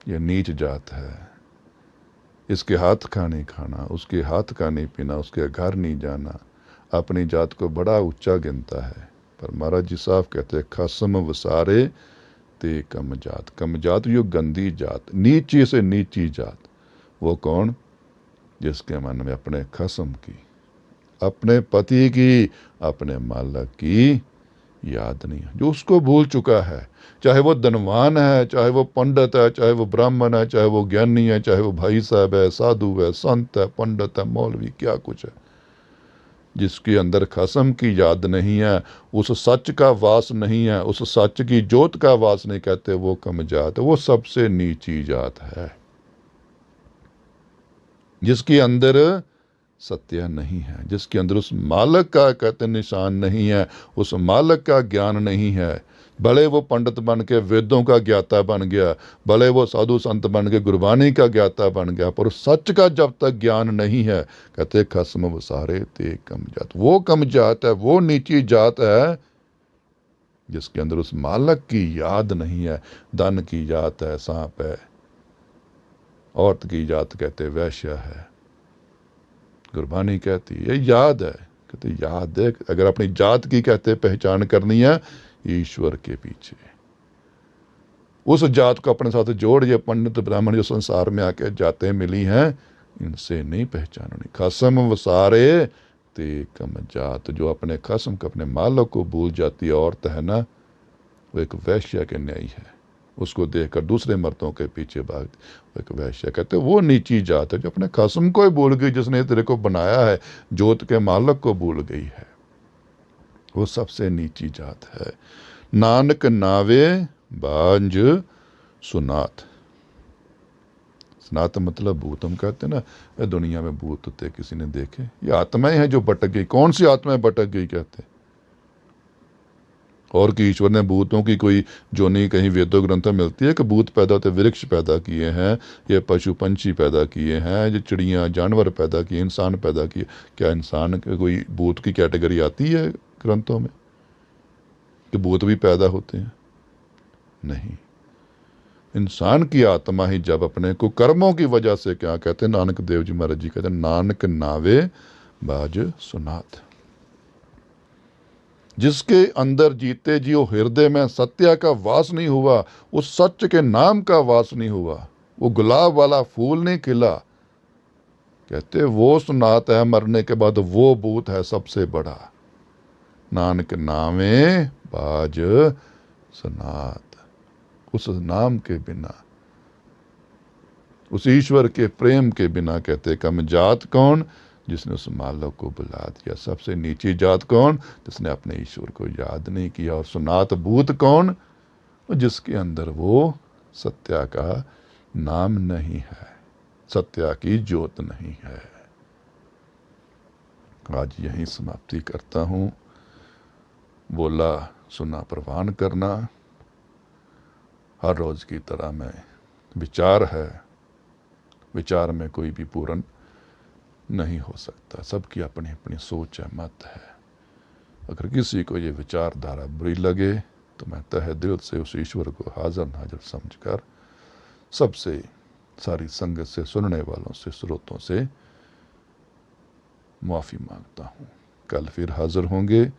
ये नीच जात है, इसके हाथ का नहीं खाना, उसके हाथ का नहीं पीना, उसके घर नहीं जाना, अपनी जात को बड़ा ऊंचा गिनता है। पर महाराज जी साहब कहते हैं खसम वसारे ते कम जात। कम जात जो गंदी जात, नीची से नीची जात, वो कौन? जिसके मन में अपने खसम की, अपने पति की, अपने मालिक की याद नहीं है, जो उसको भूल चुका है। चाहे वो धनवान है, चाहे वो पंडित है, चाहे वो ब्राह्मण है, चाहे वो ज्ञानी है, चाहे वो भाई साहब है, साधु है, संत है, पंडित है, मौलवी, क्या कुछ है, जिसके अंदर खसम की याद नहीं है, उस सच का वास नहीं है, उस सच की जोत का वास नहीं, कहते वो कम जात, वो सबसे नीची जात है। जिसके अंदर सत्य नहीं है, जिसके अंदर उस मालक का कहते निशान नहीं है, उस मालक का ज्ञान नहीं है। भले वो पंडित बन के वेदों का ज्ञाता बन गया, भले वो साधु संत बन के गुरबानी का ज्ञाता बन गया, पर सच का जब तक ज्ञान नहीं है, कहते खसम वसारे ते कम जात। वो कम जात है, वो नीची जात है जिसके अंदर उस मालक की याद नहीं है। धन की जात है, सांप है, औरत की जात कहते वैश्य है, गुरबानी कहती है याद है, कहते याद है। अगर अपनी जात की कहते पहचान करनी है, ईश्वर के पीछे उस जात को अपने साथ जोड़। ये पंडित ब्राह्मण जो संसार में आके जाते मिली हैं, इनसे नहीं पहचाननी। खसम वसारे ते कम जात, जो अपने खसम को, अपने मालक को भूल जाती है औरत है ना, वो एक वैश्य के न्यायी है। उसको देखकर दूसरे मर्दों के पीछे भागती, वो एक वैश्य। कहते वो नीची जात है जो अपने खसम को ही भूल गई, जिसने तेरे को बनाया है, जोत के मालक को भूल गई है, वो सबसे नीची जात है। नानक नावे बांझ सुनात। सुनात मतलब भूत। हम कहते हैं ना दुनिया में भूत होते, किसी ने देखे? ये आत्माएं हैं जो भटक गई। कौन सी आत्माएं भटक गई कहते? और कि ईश्वर ने भूतों की कोई जो नहीं कहीं वेदों ग्रंथों में मिलती है कि भूत पैदा होते, वृक्ष पैदा किए हैं, ये पशु पंछी पैदा किए हैं, ये चिड़ियाँ जानवर पैदा किए, इंसान पैदा किए। क्या इंसान के कोई भूत की कैटेगरी आती है ग्रंथों में कि भूत भी पैदा होते हैं? नहीं। इंसान की आत्मा ही जब अपने को कर्मों की वजह से, क्या कहते हैं नानक देव जी महाराज जी कहते हैं, नानक नावे बाज सुनात। जिसके अंदर जीते जी वो हृदय में सत्य का वास नहीं हुआ, उस सत्य के नाम का वास नहीं हुआ, वो गुलाब वाला फूल नहीं खिला, कहते वो सुनात है। मरने के बाद वो भूत है सबसे बड़ा। नानक नामे बाज सुनात। उस नाम के बिना, उस ईश्वर के प्रेम के बिना, कहते कम जात कौन? जिसने उस मालक को बुला दिया। सबसे नीची जात कौन? जिसने अपने ईश्वर को याद नहीं किया। और सुनात भूत कौन? जिसके अंदर वो सत्या का नाम नहीं है, सत्या की ज्योत नहीं है। आज यहीं समाप्ति करता हूँ। बोला सुना प्रवान करना। हर रोज की तरह मैं विचार है, विचार में कोई भी पूर्ण नहीं हो सकता। सबकी अपनी अपनी सोच है, मत है। अगर किसी को ये विचारधारा बुरी लगे तो मैं तहे दिल से उस ईश्वर को हाजिर नाजिर समझकर सबसे, सारी संगत से, सुनने वालों से, श्रोतों से माफ़ी मांगता हूँ। कल फिर हाजिर होंगे।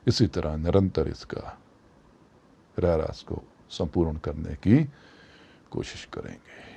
इसी तरह निरंतर इसका रहरास को संपूर्ण करने की कोशिश करेंगे।